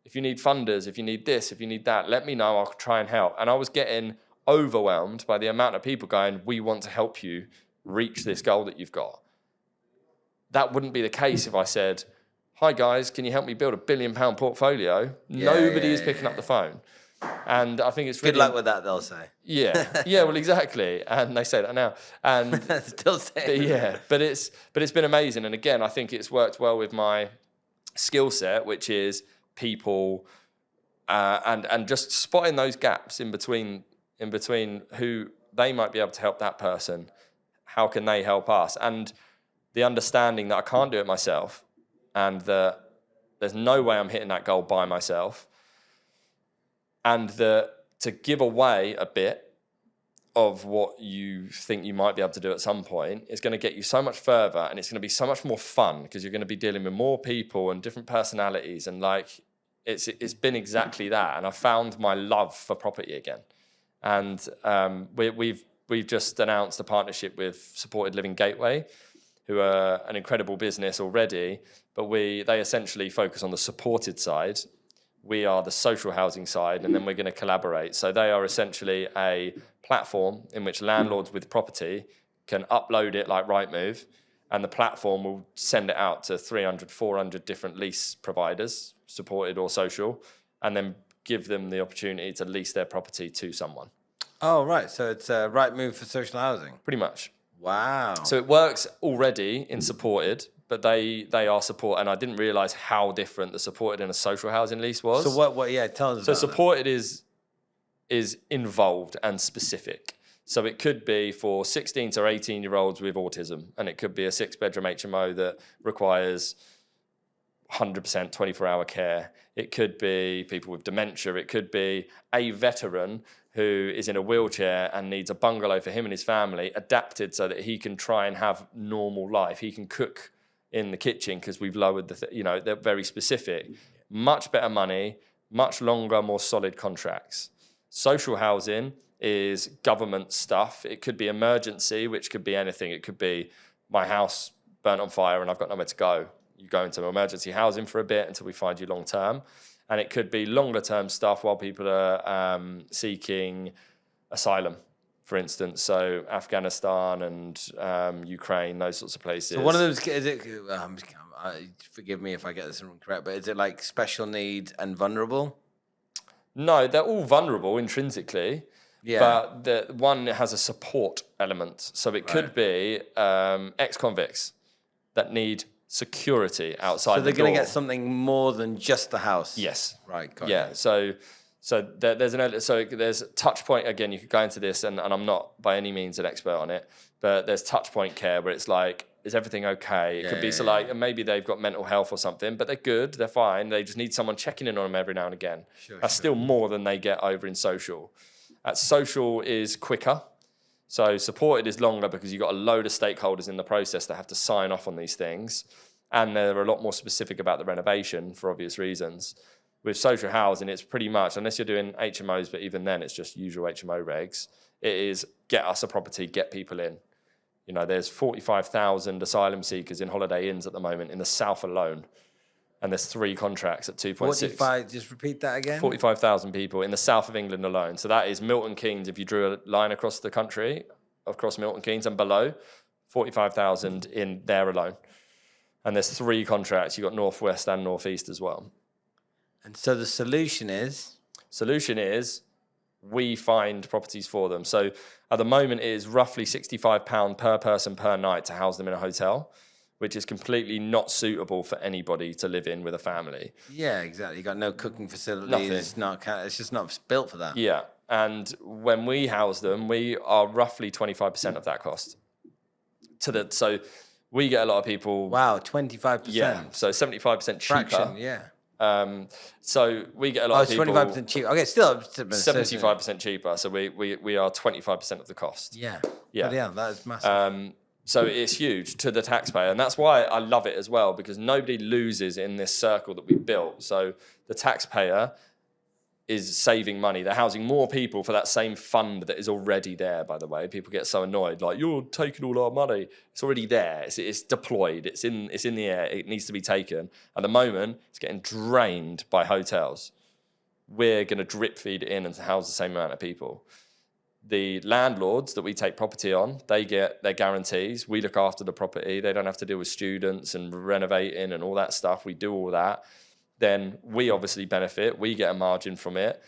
If you need funders, if you need this, if you need that, let me know. I'll try and help. And I was getting overwhelmed by the amount of people going, we want to help you reach this goal that you've got. That wouldn't be the case if I said, hi guys, can you help me build £1 billion portfolio? Nobody is picking up the phone. And I think it's really... Good luck with that, they'll say. Yeah, well, exactly. And they say that now. And still saying. Yeah, but it's been amazing. And again, I think it's worked well with my skill set, which is people and just spotting those gaps in between who they might be able to help that person, how can they help us, and the understanding that I can't do it myself, and that there's no way I'm hitting that goal by myself, and that to give away a bit of what you think you might be able to do at some point is going to get you so much further, and it's going to be so much more fun because you're going to be dealing with more people and different personalities, and like it's been exactly that. And I found my love for property again. And we've just announced a partnership with Supported Living Gateway, who are an incredible business already, but they essentially focus on the supported side. We are the social housing side, and then we're going to collaborate. So they are essentially a platform in which landlords with property can upload it like Rightmove, and the platform will send it out to 300, 400 different lease providers, supported or social, and then give them the opportunity to lease their property to someone. Oh, right. So it's a right move for social housing. Pretty much. Wow. So it works already in supported, but they are support, and I didn't realise how different the supported and a social housing lease was. So what yeah, tell us about So supported is involved and specific. So it could be for 16 to 18-year-olds with autism, and it could be a 6-bedroom HMO that requires 100% 24-hour care. It could be people with dementia. It could be a veteran who is in a wheelchair and needs a bungalow for him and his family, adapted so that he can try and have normal life. He can cook in the kitchen because we've lowered they're very specific. Much better money, much longer, more solid contracts. Social housing is government stuff. It could be emergency, which could be anything. It could be my house burnt on fire and I've got nowhere to go. You go into emergency housing for a bit until we find you long term. And it could be longer term stuff while people are seeking asylum. for instance. So Afghanistan and Ukraine, those sorts of places. So one of those is it? Forgive me if I get this incorrect, but is it like special needs and vulnerable? No, they're all vulnerable intrinsically. Yeah. But the one has a support element. So it could be ex-convicts that need security outside the door. So they're going to get something more than just the house. Yes. Right. Got Yeah. you. There's touch point. Again, you could go into this, and I'm not by any means an expert on it, but there's touch point care where it's like, is everything okay? It could be like maybe they've got mental health or something, but they're good, they're fine. They just need someone checking in on them every now and again. That's still more than they get over in social. At social is quicker. So supported is longer because you've got a load of stakeholders in the process that have to sign off on these things. And they're a lot more specific about the renovation for obvious reasons. With social housing, it's pretty much, unless you're doing HMOs, but even then it's just usual HMO regs, it is get us a property, get people in. You know, there's 45,000 asylum seekers in holiday inns at the moment in the south alone. And there's 3 contracts at 2.6. 45, just repeat that again. 45,000 people in the south of England alone. So that is Milton Keynes, if you drew a line across the country, across Milton Keynes and below, 45,000 in there alone. And there's 3 contracts. You've got Northwest and Northeast as well. And so the solution is? Solution is we find properties for them. So at the moment it is roughly £65 per person per night to house them in a hotel, which is completely not suitable for anybody to live in with a family. Yeah, exactly. You got no cooking facilities. Nothing. It's just not built for that. Yeah. And when we house them, we are roughly 25% of that cost. So we get a lot of people. Wow, 25%. Yeah. So 75% cheaper. Fraction, yeah. So we get a lot of people. 25% cheaper. Okay, still 75% cheaper. So we are 25% of the cost. Yeah. Yeah. But yeah, that is massive. So it's huge to the taxpayer. And that's why I love it as well, because nobody loses in this circle that we built. So the taxpayer is saving money. They're housing more people for that same fund that is already there, by the way. People get so annoyed, like, you're taking all our money. It's already there. It's deployed. It's in the air. It needs to be taken. At the moment, it's getting drained by hotels. We're going to drip feed it in and house the same amount of people. The landlords that we take property on, they get their guarantees. We look after the property. They don't have to deal with students and renovating and all that stuff. We do all that. Then we obviously benefit. We get a margin from it,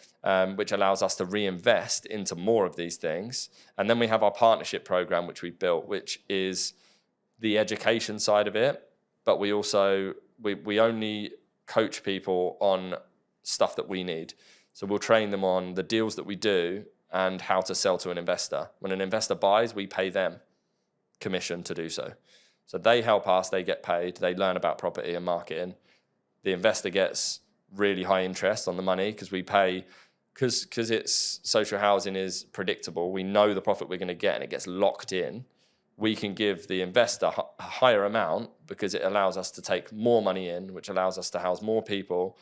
which allows us to reinvest into more of these things. And then we have our partnership program, which we built, which is the education side of it. But we also, we only coach people on stuff that we need. So we'll train them on the deals that we do and how to sell to an investor. When an investor buys, we pay them commission to do so. So they help us, they get paid, they learn about property and marketing. The investor gets really high interest on the money because we pay, because it's social housing is predictable. We know the profit we're going to get and it gets locked in. We can give the investor a higher amount because it allows us to take more money in, which allows us to house more people.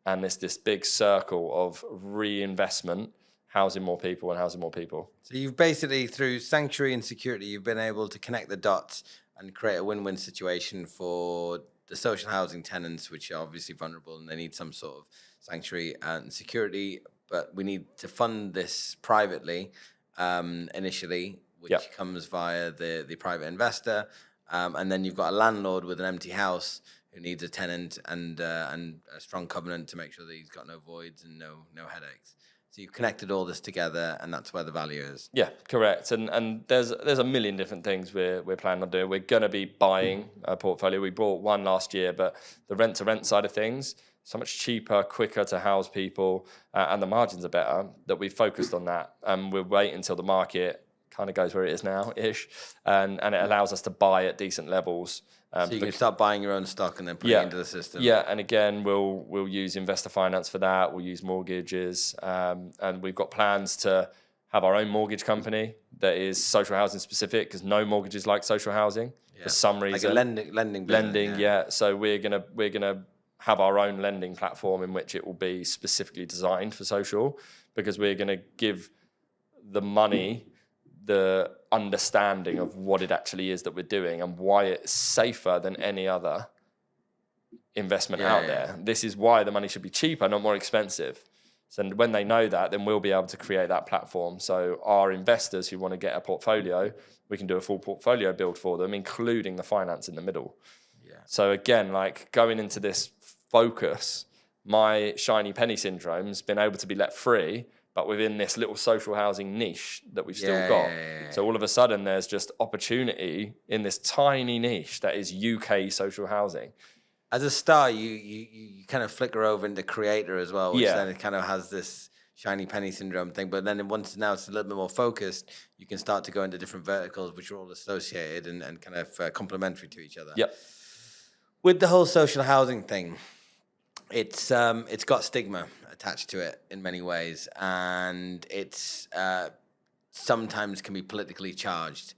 And there's this big circle of reinvestment, housing more people and housing more people. So you've basically, through sanctuary and security, you've been able to connect the dots and create a win-win situation for the social housing tenants, which are obviously vulnerable and they need some sort of sanctuary and security. But we need to fund this privately initially, which comes via the private investor. And then you've got a landlord with an empty house who needs a tenant and a strong covenant to make sure that he's got no voids and no headaches. So you've connected all this together, and that's where the value is. Yeah, correct. And there's a million different things we're planning on doing. We're going to be buying a portfolio. We bought one last year, but the rent-to-rent side of things, so much cheaper, quicker to house people, and the margins are better, that we've focused on that. And we'll wait until the market kind of goes where it is now-ish, and it allows us to buy at decent levels. So you can start buying your own stock and then put it into the system. Yeah, and again, we'll use investor finance for that. We'll use mortgages, and we've got plans to have our own mortgage company that is social housing specific, because no mortgage is like social housing for some reason. Like a lending business, lending. Yeah. So we're gonna have our own lending platform in which it will be specifically designed for social, because we're gonna give the money the understanding of what it actually is that we're doing and why it's safer than any other investment out there. This is why the money should be cheaper, not more expensive. So when they know that, then we'll be able to create that platform. So our investors who want to get a portfolio, we can do a full portfolio build for them, including the finance in the middle. Yeah. So again, like going into this focus, my shiny penny syndrome's been able to be let free, but within this little social housing niche that we've still got. So all of a sudden there's just opportunity in this tiny niche that is UK social housing. As a star, you kind of flicker over into creator as well, which then it kind of has this shiny penny syndrome thing. But then once now it's a little bit more focused, you can start to go into different verticals, which are all associated and kind of complementary to each other. Yep. With the whole social housing thing, it's got stigma attached to it in many ways, and it's sometimes can be politically charged.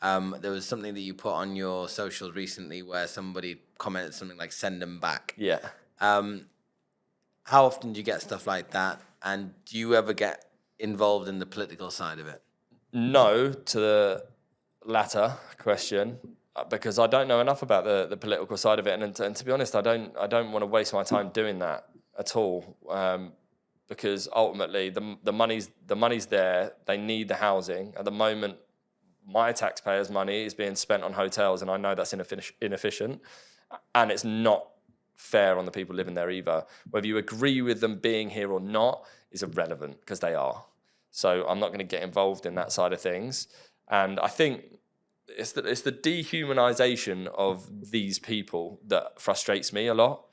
There was something that you put on your socials recently where somebody commented something like "send them back." Yeah. How often do you get stuff like that, and do you ever get involved in the political side of it? No, to the latter question, because I don't know enough about the political side of it, and to be honest, I don't want to waste my time doing that at all. Because ultimately, the money's there. They need the housing at the moment. My taxpayers' money is being spent on hotels, and I know that's inefficient, and it's not fair on the people living there either. Whether you agree with them being here or not is irrelevant, because they are. So I'm not going to get involved in that side of things. And I think it's the dehumanization of these people that frustrates me a lot,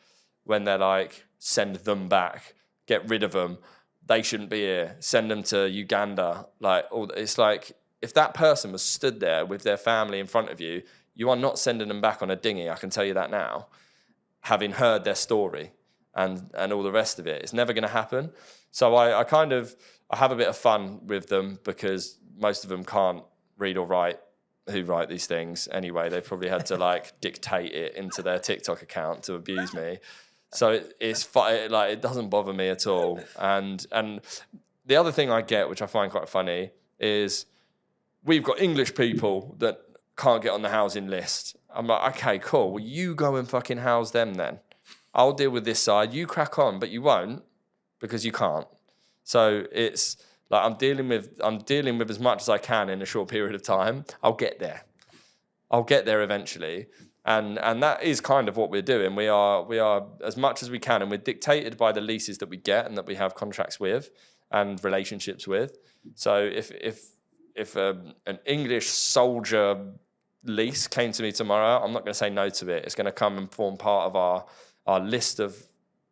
when they're like, send them back, get rid of them, they shouldn't be here, send them to Uganda. It's like, if that person was stood there with their family in front of you, you are not sending them back on a dinghy, I can tell you that now, having heard their story and all the rest of it. It's never going to happen. So I have a bit of fun with them, because most of them can't read or write, who write these things anyway. They probably had to like dictate it into their TikTok account to abuse me. So it doesn't bother me at all. And the other thing I get, which I find quite funny, is we've got English people that can't get on the housing list. I'm like, okay, cool. Well, you go and fucking house them then. I'll deal with this side. You crack on, but you won't, because you can't. So it's like I'm dealing with as much as I can in a short period of time. I'll get there eventually. And that is kind of what we're doing. We are as much as we can, and we're dictated by the leases that we get and that we have contracts with and relationships with. So if an English soldier lease came to me tomorrow, I'm not going to say no to it. It's going to come and form part of our list of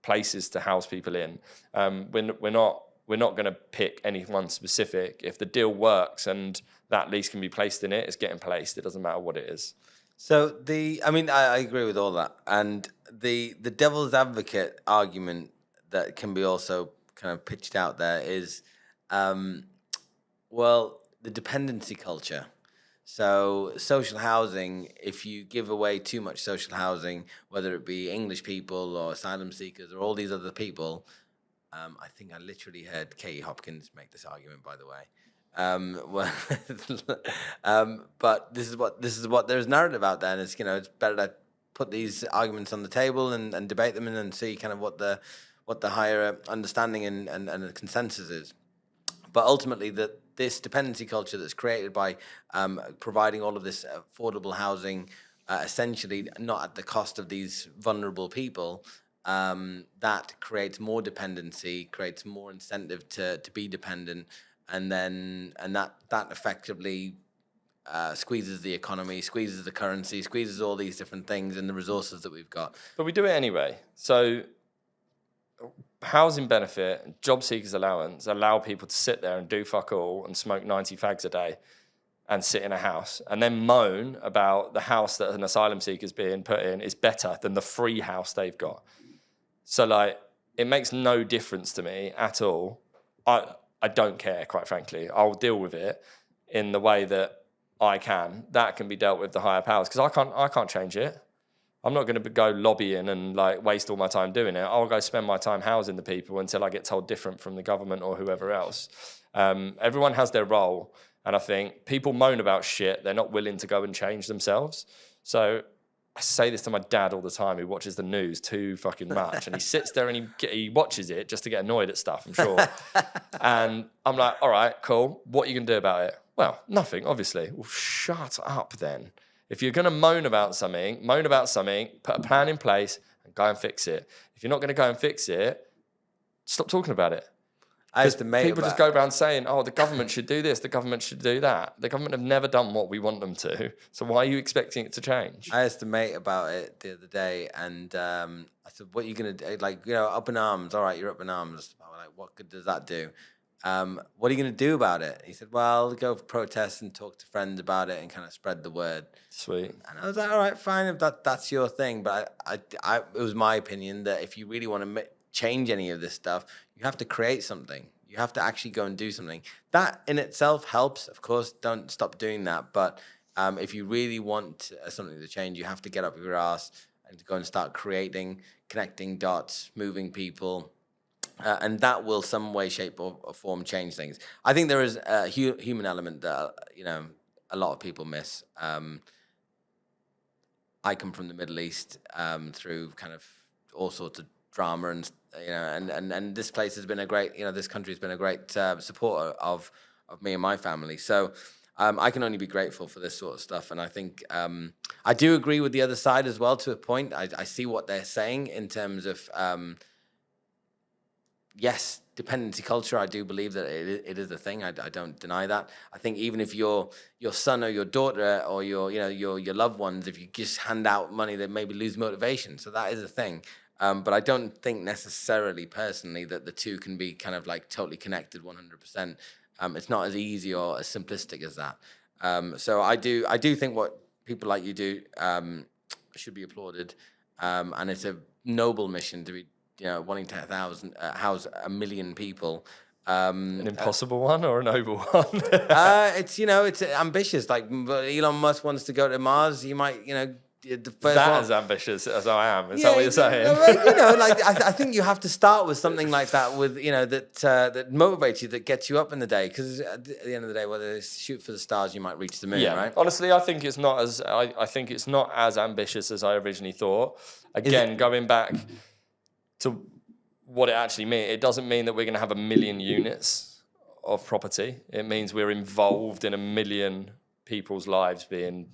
places to house people in. We're not going to pick anyone specific. If the deal works and that lease can be placed in it, it's getting placed. It doesn't matter what it is. So I agree with all that, and the devil's advocate argument that can be also kind of pitched out there is, the dependency culture. So social housing, if you give away too much social housing, whether it be English people or asylum seekers or all these other people, I think I literally heard Katie Hopkins make this argument, by the way. But this is what there's narrative out there, and it's it's better to put these arguments on the table and debate them and see kind of what the higher understanding and the consensus is. But ultimately, this dependency culture that's created by providing all of this affordable housing, essentially not at the cost of these vulnerable people, that creates more dependency, creates more incentive to be dependent. And that effectively squeezes the economy, squeezes the currency, squeezes all these different things and the resources that we've got. But we do it anyway. So housing benefit, job seekers allowance allow people to sit there and do fuck all and smoke 90 fags a day and sit in a house and then moan about the house that an asylum seeker's being put in is better than the free house they've got. So it makes no difference to me at all. I don't care, quite frankly. I'll deal with it in the way that I can. That can be dealt with the higher powers, because I can't change it. I'm not going to go lobbying and waste all my time doing it. I'll go spend my time housing the people until I get told different from the government or whoever else. Everyone has their role, and I think people moan about shit. They're not willing to go and change themselves. So I say this to my dad all the time, who watches the news too fucking much, and he sits there and he watches it just to get annoyed at stuff, I'm sure. And I'm like, all right, cool. What are you going to do about it? Well, nothing, obviously. Well, shut up then. If you're going to moan about something, put a plan in place and go and fix it. If you're not going to go and fix it, stop talking about it. Because people just go around saying, oh, the government should do this, the government should do that. The government have never done what we want them to. So why are you expecting it to change? I asked a mate about it the other day, and I said, what are you going to do? Like, up in arms. All right, you're up in arms. I'm like, what good does that do? What are you going to do about it? He said, well, go protest and talk to friends about it and kind of spread the word. Sweet. And I was like, all right, fine, if that's your thing. But it was my opinion that if you really want to change any of this stuff, you have to create something. You have to actually go and do something. That in itself helps. Of course, don't stop doing that. But if you really want something to change, you have to get up your ass and go and start creating, connecting dots, moving people. And that will some way, shape, or form change things. I think there is a human element that, a lot of people miss. I come from the Middle East through kind of all sorts of drama and this place has been a great, this country has been a great supporter of me and my family. So I can only be grateful for this sort of stuff. And I think I do agree with the other side as well to a point. I see what they're saying in terms of, yes, dependency culture. I do believe that it is a thing. I don't deny that. I think even if your son or your daughter or your loved ones, if you just hand out money, they maybe lose motivation. So that is a thing. But I don't think necessarily personally that the two can be kind of like totally connected 100%. It's not as easy or as simplistic as that. So I do think what people like you do should be applauded. And it's a noble mission to be, wanting to house 1 million people. An impossible one or a noble one? It's ambitious. Like Elon Musk wants to go to Mars. You might, the first that one. as ambitious as I am. Is that what you're saying? I think you have to start with something like that, with that motivates you, that gets you up in the day. Because at the end of the day, whether it's shoot for the stars, you might reach the moon, right? Honestly, I think it's not as ambitious as I originally thought. Again, going back to what it actually means, it doesn't mean that we're going to have 1 million units of property. It means we're involved in 1 million people's lives being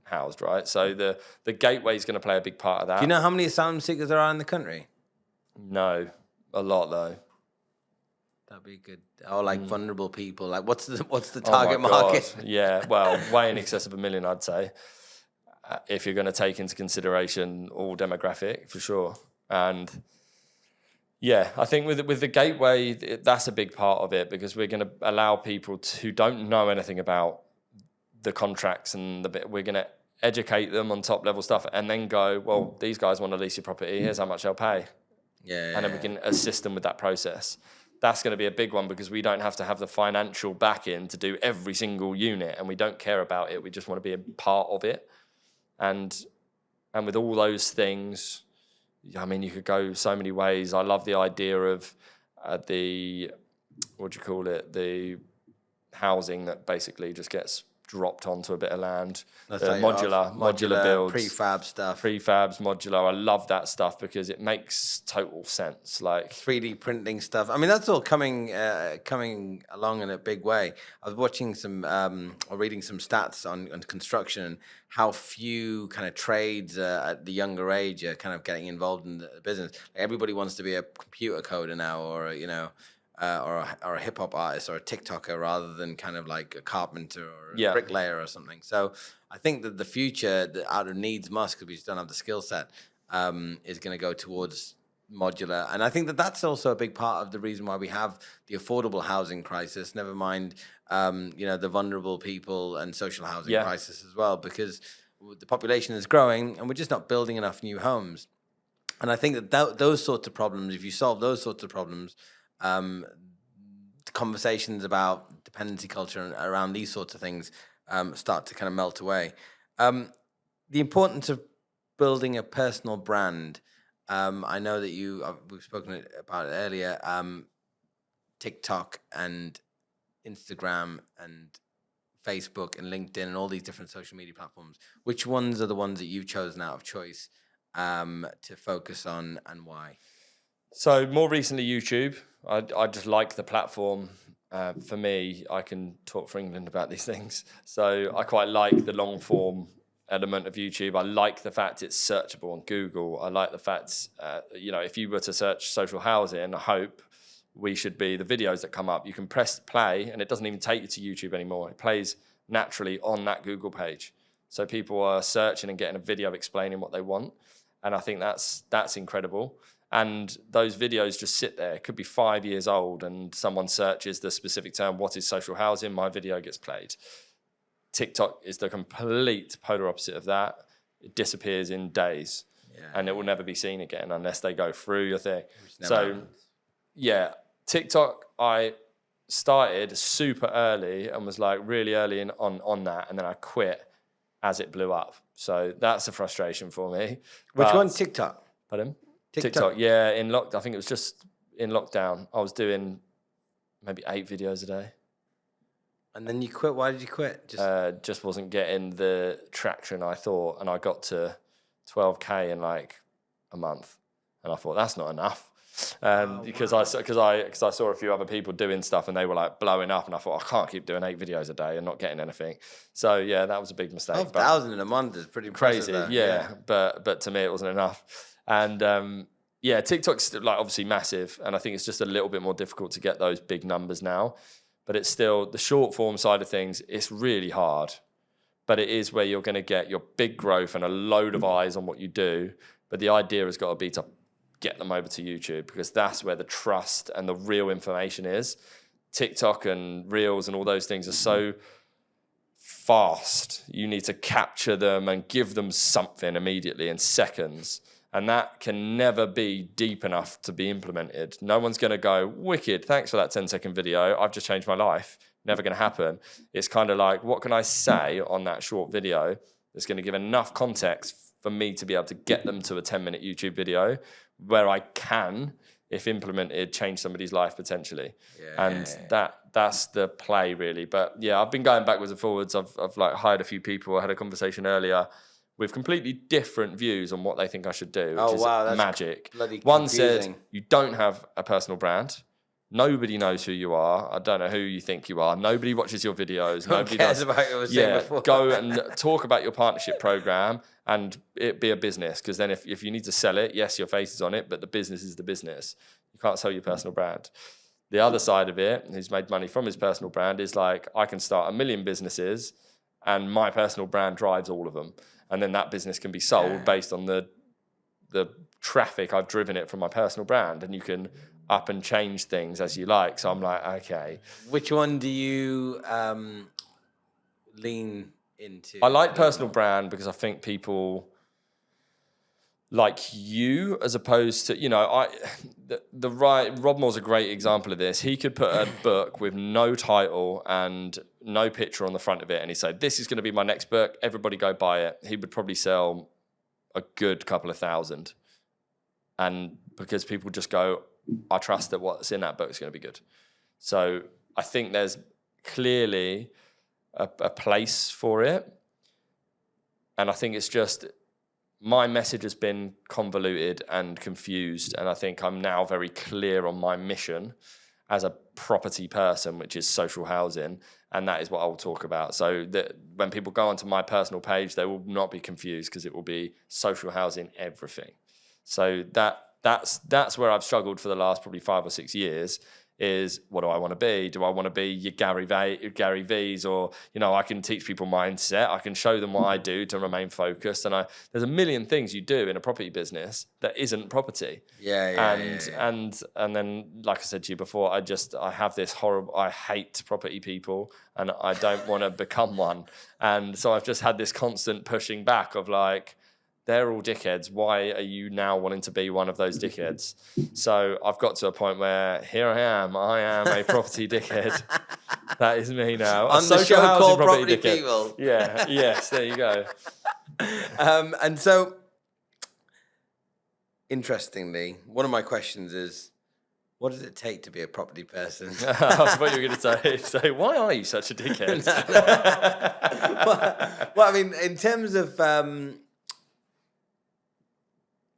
housed, right? So the gateway is going to play a big part of that. Do you know how many asylum seekers there are in the country? No, a lot though. That'd be good. Or like vulnerable people. Like what's the target market? Yeah, well, way in excess of 1 million, I'd say, if you're going to take into consideration all demographic, for sure. And yeah, I think with the gateway, that's a big part of it, because we're going to allow people who don't know anything about the contracts and we're going to educate them on top level stuff, and then go, well, these guys want to lease your property, here's how much they'll pay. And then we can assist them with that process. That's going to be a big one, because we don't have to have the financial backing to do every single unit, and we don't care about it. We just want to be a part of it. And with all those things, I mean, you could go so many ways. I love the idea of the housing that basically just gets dropped onto a bit of land. Modular builds, prefabs, modular. I love that stuff because it makes total sense. Like 3D printing stuff. I mean, that's all coming along in a big way. I was watching or reading some stats on construction and how few kind of trades at the younger age are kind of getting involved in the business. Like everybody wants to be a computer coder now, or or a hip hop artist or a TikToker, rather than kind of like a carpenter or a bricklayer or something. So I think that the future, out of needs must, because we just don't have the skill set, is going to go towards modular. And I think that that's also a big part of the reason why we have the affordable housing crisis, never mind, the vulnerable people and social housing crisis as well, because the population is growing and we're just not building enough new homes. And I think that those sorts of problems, if you solve those sorts of problems, conversations about dependency culture and around these sorts of things start to kind of melt away. The importance of building a personal brand. I know that we've spoken about it earlier. TikTok and Instagram and Facebook and LinkedIn and all these different social media platforms, which ones are the ones that you've chosen out of choice to focus on, and why? So more recently, YouTube. I just like the platform. For me, I can talk for England about these things. So I quite like the long form element of YouTube. I like the fact it's searchable on Google. I like the fact, if you were to search social housing, I hope we should be the videos that come up. You can press play and it doesn't even take you to YouTube anymore. It plays naturally on that Google page. So people are searching and getting a video explaining what they want. And I think that's incredible. And those videos just sit there. It could be 5 years old and someone searches the specific term, what is social housing? My video gets played. TikTok is the complete polar opposite of that. It disappears in days and it will never be seen again unless they go through your thing. So, yeah, TikTok, I started super early and was like really early on that. And then I quit as it blew up. So that's a frustration for me. Which one? TikTok? Pardon? TikTok, yeah, I think it was just in lockdown. I was doing maybe 8 videos a day. And then you quit. Why did you quit? Just wasn't getting the traction I thought, and I got to 12K in like a month, and I thought that's not enough. Because I saw a few other people doing stuff, and they were like blowing up, and I thought I can't keep doing 8 videos a day and not getting anything. So yeah, that was a big mistake. 12,000 in a month is pretty crazy. Though. Yeah, but to me it wasn't enough. And TikTok's like obviously massive, and I think it's just a little bit more difficult to get those big numbers now. But it's still the short form side of things. It's really hard, but it is where you're going to get your big growth and a load of eyes on what you do. But the idea has got to be to get them over to YouTube, because that's where the trust and the real information is. TikTok and Reels and all those things are so fast. You need to capture them and give them something immediately in seconds. And that can never be deep enough to be implemented. No one's going to go, wicked, thanks for that 10-second video. I've just changed my life. Never going to happen. It's kind of like, what can I say on that short video that's going to give enough context for me to be able to get them to a 10-minute YouTube video where I can, if implemented, change somebody's life potentially. Yeah. And that's the play, really. But yeah, I've been going backwards and forwards. I've like hired a few people. I had a conversation earlier with completely different views on what they think I should do, which is that's magic. One said, you don't have a personal brand. Nobody knows who you are. I don't know who you think you are. Nobody watches your videos. Nobody cares about what I was saying before. Go and talk about your partnership program and it be a business. Because then if you need to sell it, yes, your face is on it, but the business is the business. You can't sell your personal brand. The other side of it, who's made money from his personal brand, is like, I can start 1 million businesses and my personal brand drives all of them. And then that business can be sold based on the traffic I've driven it from my personal brand. And you can up and change things as you like. So I'm like, okay. Which one do you lean into? I like personal brand because I think people like you, as opposed to, Rob Moore's a great example of this. He could put a book with no title and no picture on the front of it, and he said, this is going to be my next book, everybody go buy it. He would probably sell a good couple of thousand. And because people just go, I trust that what's in that book is going to be good. So I think there's clearly a place for it. And I think it's just, my message has been convoluted and confused. And I think I'm now very clear on my mission as a property person, which is social housing. And that is what I will talk about. So that when people go onto my personal page, they will not be confused, because it will be social housing, everything. So that's where I've struggled for the last probably 5 or 6 years, is what do I want to be? Do I want to be your Gary V's, or, I can teach people mindset. I can show them what I do to remain focused. And there's a million things you do in a property business that isn't property. And then, like I said to you before, I have this horrible, I hate property people and I don't want to become one. And so I've just had this constant pushing back of like, they're all dickheads. Why are you now wanting to be one of those dickheads? So I've got to a point where here I am a property dickhead. That is me now. On the show called Property People. Yeah, yes, there you go. And so, interestingly, one of my questions is, What does it take to be a property person? I thought you were going to say, why are you such a dickhead? Well, I mean, in terms of,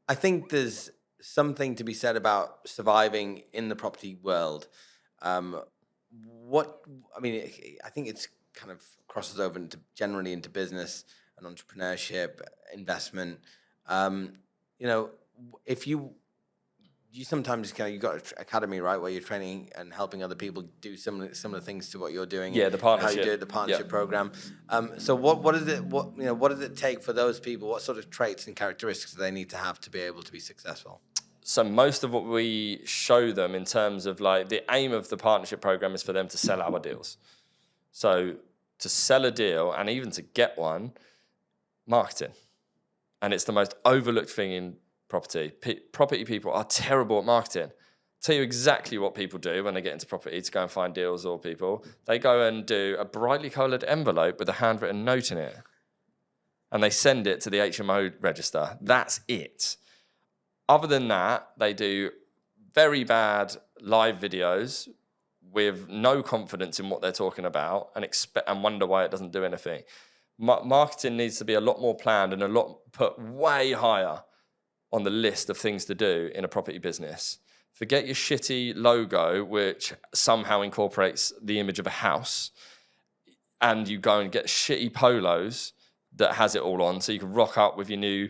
I think there's something to be said about surviving in the property world. I think it's kind of crosses over generally into business and entrepreneurship, investment. If you sometimes you've got an academy, right, where you're training and helping other people do similar things to what you're doing. Yeah, the partnership. How you do it, the partnership program. So what is it? What does it take for those people? What sort of traits and characteristics do they need to have to be able to be successful? So most of what we show them in terms of like the aim of the partnership program is for them to sell our deals. So to sell a deal and even to get one, marketing. And it's the most overlooked thing in property. Property people are terrible at marketing. Tell you exactly what people do when they get into property to go and find deals or people. They go and do a brightly coloured envelope with a handwritten note in it. And they send it to the HMO register. That's it. Other than that, they do very bad live videos with no confidence in what they're talking about and wonder why it doesn't do anything. Marketing needs to be a lot more planned and put way higher on the list of things to do in a property business. Forget your shitty logo, which somehow incorporates the image of a house, and you go and get shitty polos that has it all on, so you can rock up with your new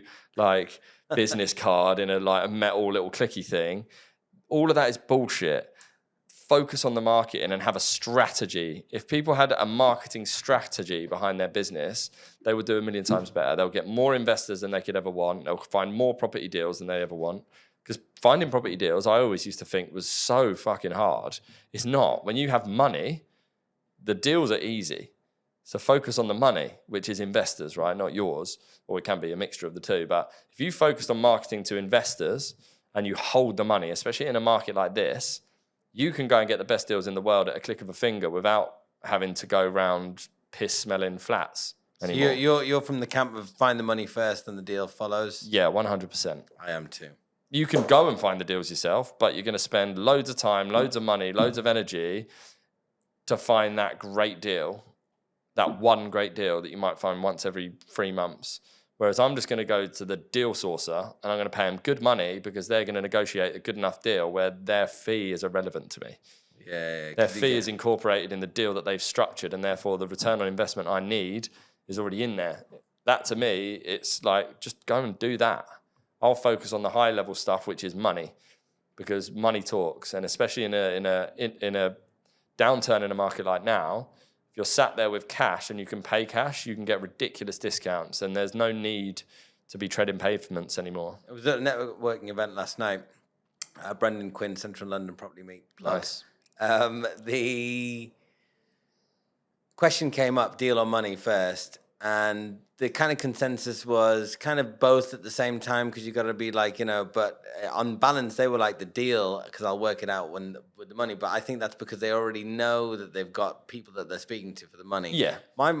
business card in a metal little clicky thing. All of that is bullshit. Focus on the marketing and have a strategy. If people had a marketing strategy behind their business, they would do a million times better. They'll get more investors than they could ever want. They'll find more property deals than they ever want. Because finding property deals, I always used to think was so fucking hard. It's not. When you have money, the deals are easy. So focus on the money, which is investors, right? Not yours. Or it can be a mixture of the two. But if you focused on marketing to investors and you hold the money, especially in a market like this, you can go and get the best deals in the world at a click of a finger without having to go around piss-smelling flats anymore. So you're from the camp of find the money first and the deal follows? Yeah, 100%. I am too. You can go and find the deals yourself, but you're going to spend loads of time, loads of money, loads of energy to find that great deal, that one great deal that you might find once every 3 months. Whereas I'm just going to go to the deal sourcer and I'm going to pay them good money because they're going to negotiate a good enough deal where their fee is irrelevant to me. Yeah. Their fee is incorporated in the deal that they've structured, and therefore the return on investment I need is already in there. That to me, it's like, just go and do that. I'll focus on the high level stuff, which is money, because money talks. And especially in a downturn in a market like now, if you're sat there with cash and you can pay cash, you can get ridiculous discounts, and there's no need to be treading pavements anymore. I was at a networking event last night. Brendan Quinn, Central London Property Meet. Nice. The question came up, deal or money first, and the kind of consensus was kind of both at the same time, because you got to be but on balance they were like the deal, because I'll work it out with the money. But I think that's because they already know that they've got people that they're speaking to for the money. Yeah. My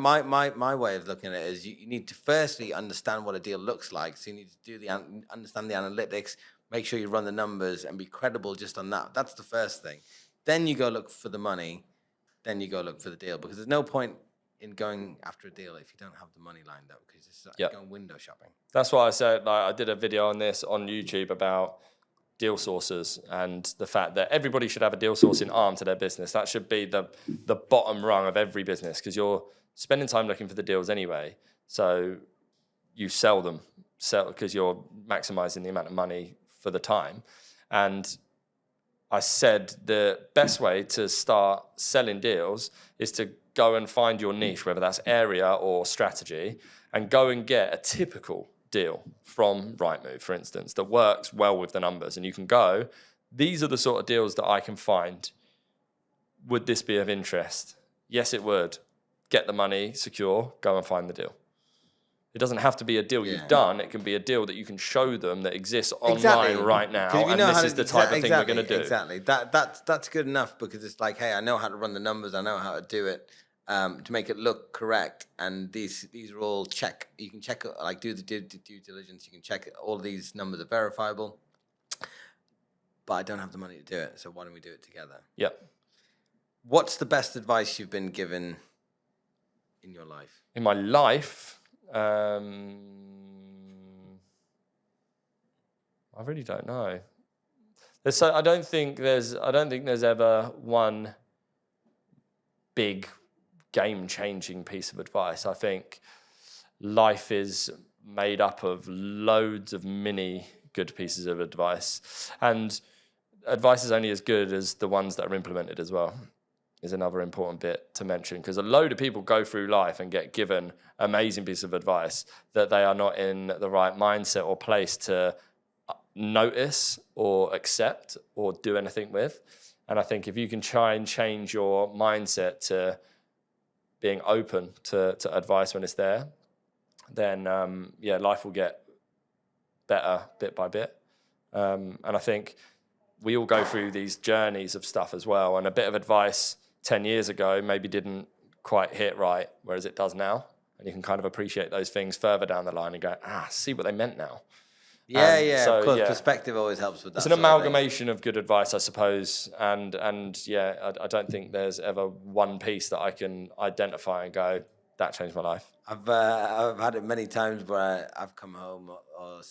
way of looking at it is you need to firstly understand what a deal looks like. So you need to do understand the analytics, make sure you run the numbers and be credible just on that. That's the first thing. Then you go look for the money. Then you go look for the deal, because there's no point in going after a deal if you don't have the money lined up, because it's like going window shopping. That's why I said, I did a video on this on YouTube about deal sources and the fact that everybody should have a deal sourcing arm to their business. That should be the bottom rung of every business, because you're spending time looking for the deals anyway. So you sell because you're maximizing the amount of money for the time. And I said the best way to start selling deals is to go and find your niche, whether that's area or strategy, and go and get a typical deal from Rightmove, for instance, that works well with the numbers. And you can go, these are the sort of deals that I can find. Would this be of interest? Yes, it would. Get the money, secure, go and find the deal. It doesn't have to be a deal you've done. It can be a deal that you can show them that exists online right now, and this is the type of thing we're going to do. Exactly. That's good enough, because it's like, hey, I know how to run the numbers. I know how to do it to make it look correct. And these are all you can check, like do the due diligence. You can check all of these numbers are verifiable. but I don't have the money to do it. So why don't we do it together? Yeah. What's the best advice you've been given in your life? In my life, I really don't know. I don't think there's ever one big game-changing piece of advice. I think life is made up of loads of mini good pieces of advice, and advice is only as good as the ones that are implemented as well, is another important bit to mention, because a load of people go through life and get given amazing pieces of advice that they are not in the right mindset or place to notice or accept or do anything with. And I think if you can try and change your mindset to being open to advice when it's there, then life will get better bit by bit. And I think we all go through these journeys of stuff as well, and a bit of advice 10 years ago maybe didn't quite hit right, whereas it does now. And you can kind of appreciate those things further down the line and go, see what they meant now. So, of course, perspective always helps with that. It's an amalgamation of good advice, I suppose. And I don't think there's ever one piece that I can identify and go, that changed my life. I've had it many times where I've come home or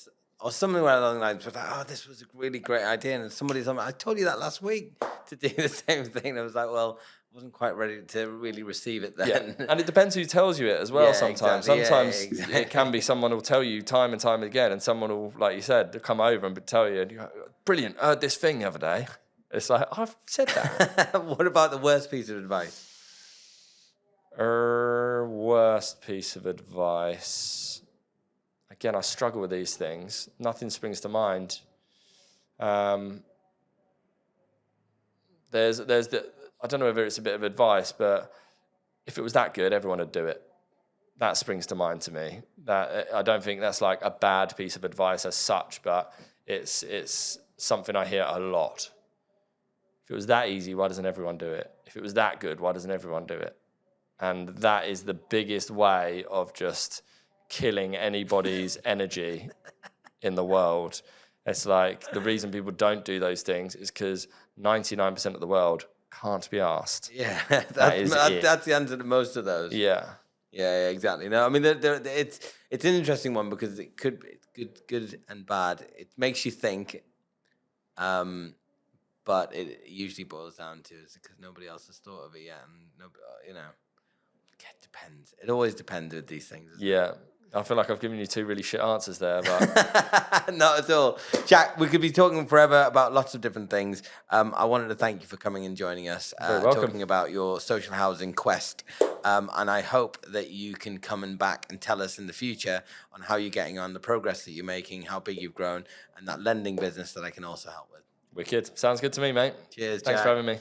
something along the lines, like, this was a really great idea. And somebody's like, I told you that last week to do the same thing. I was like, well, I wasn't quite ready to really receive it then. Yeah. And it depends who tells you it as well sometimes. Exactly. Sometimes it can be someone will tell you time and time again, and someone will, like you said, come over and tell you, and you go, brilliant, I heard this thing the other day. It's like, I've said that. What about the worst piece of advice? Worst piece of advice. Again, I struggle with these things. Nothing springs to mind. There's I don't know whether it's a bit of advice, but if it was that good, everyone would do it. That springs to mind to me. That I don't think that's like a bad piece of advice as such, but it's something I hear a lot. If it was that easy, why doesn't everyone do it? If it was that good, why doesn't everyone do it? And that is the biggest way of just killing anybody's energy in the world. It's like the reason people don't do those things is because 99% of the world can't be asked. Yeah, that's the answer to most of those. Yeah, exactly. No, I mean, it's an interesting one because it could be good and bad. It makes you think, but it usually boils down to is because nobody else has thought of it yet, and nobody, it depends. It always depends with these things. Yeah. I feel like I've given you two really shit answers there, but not at all. Jack, we could be talking forever about lots of different things. I wanted to thank you for coming and joining us, talking about your social housing quest. And I hope that you can come and back and tell us in the future on how you're getting on, the progress that you're making, how big you've grown, and that lending business that I can also help with. Wicked. Sounds good to me, mate. Cheers, Thanks Jack. for having me.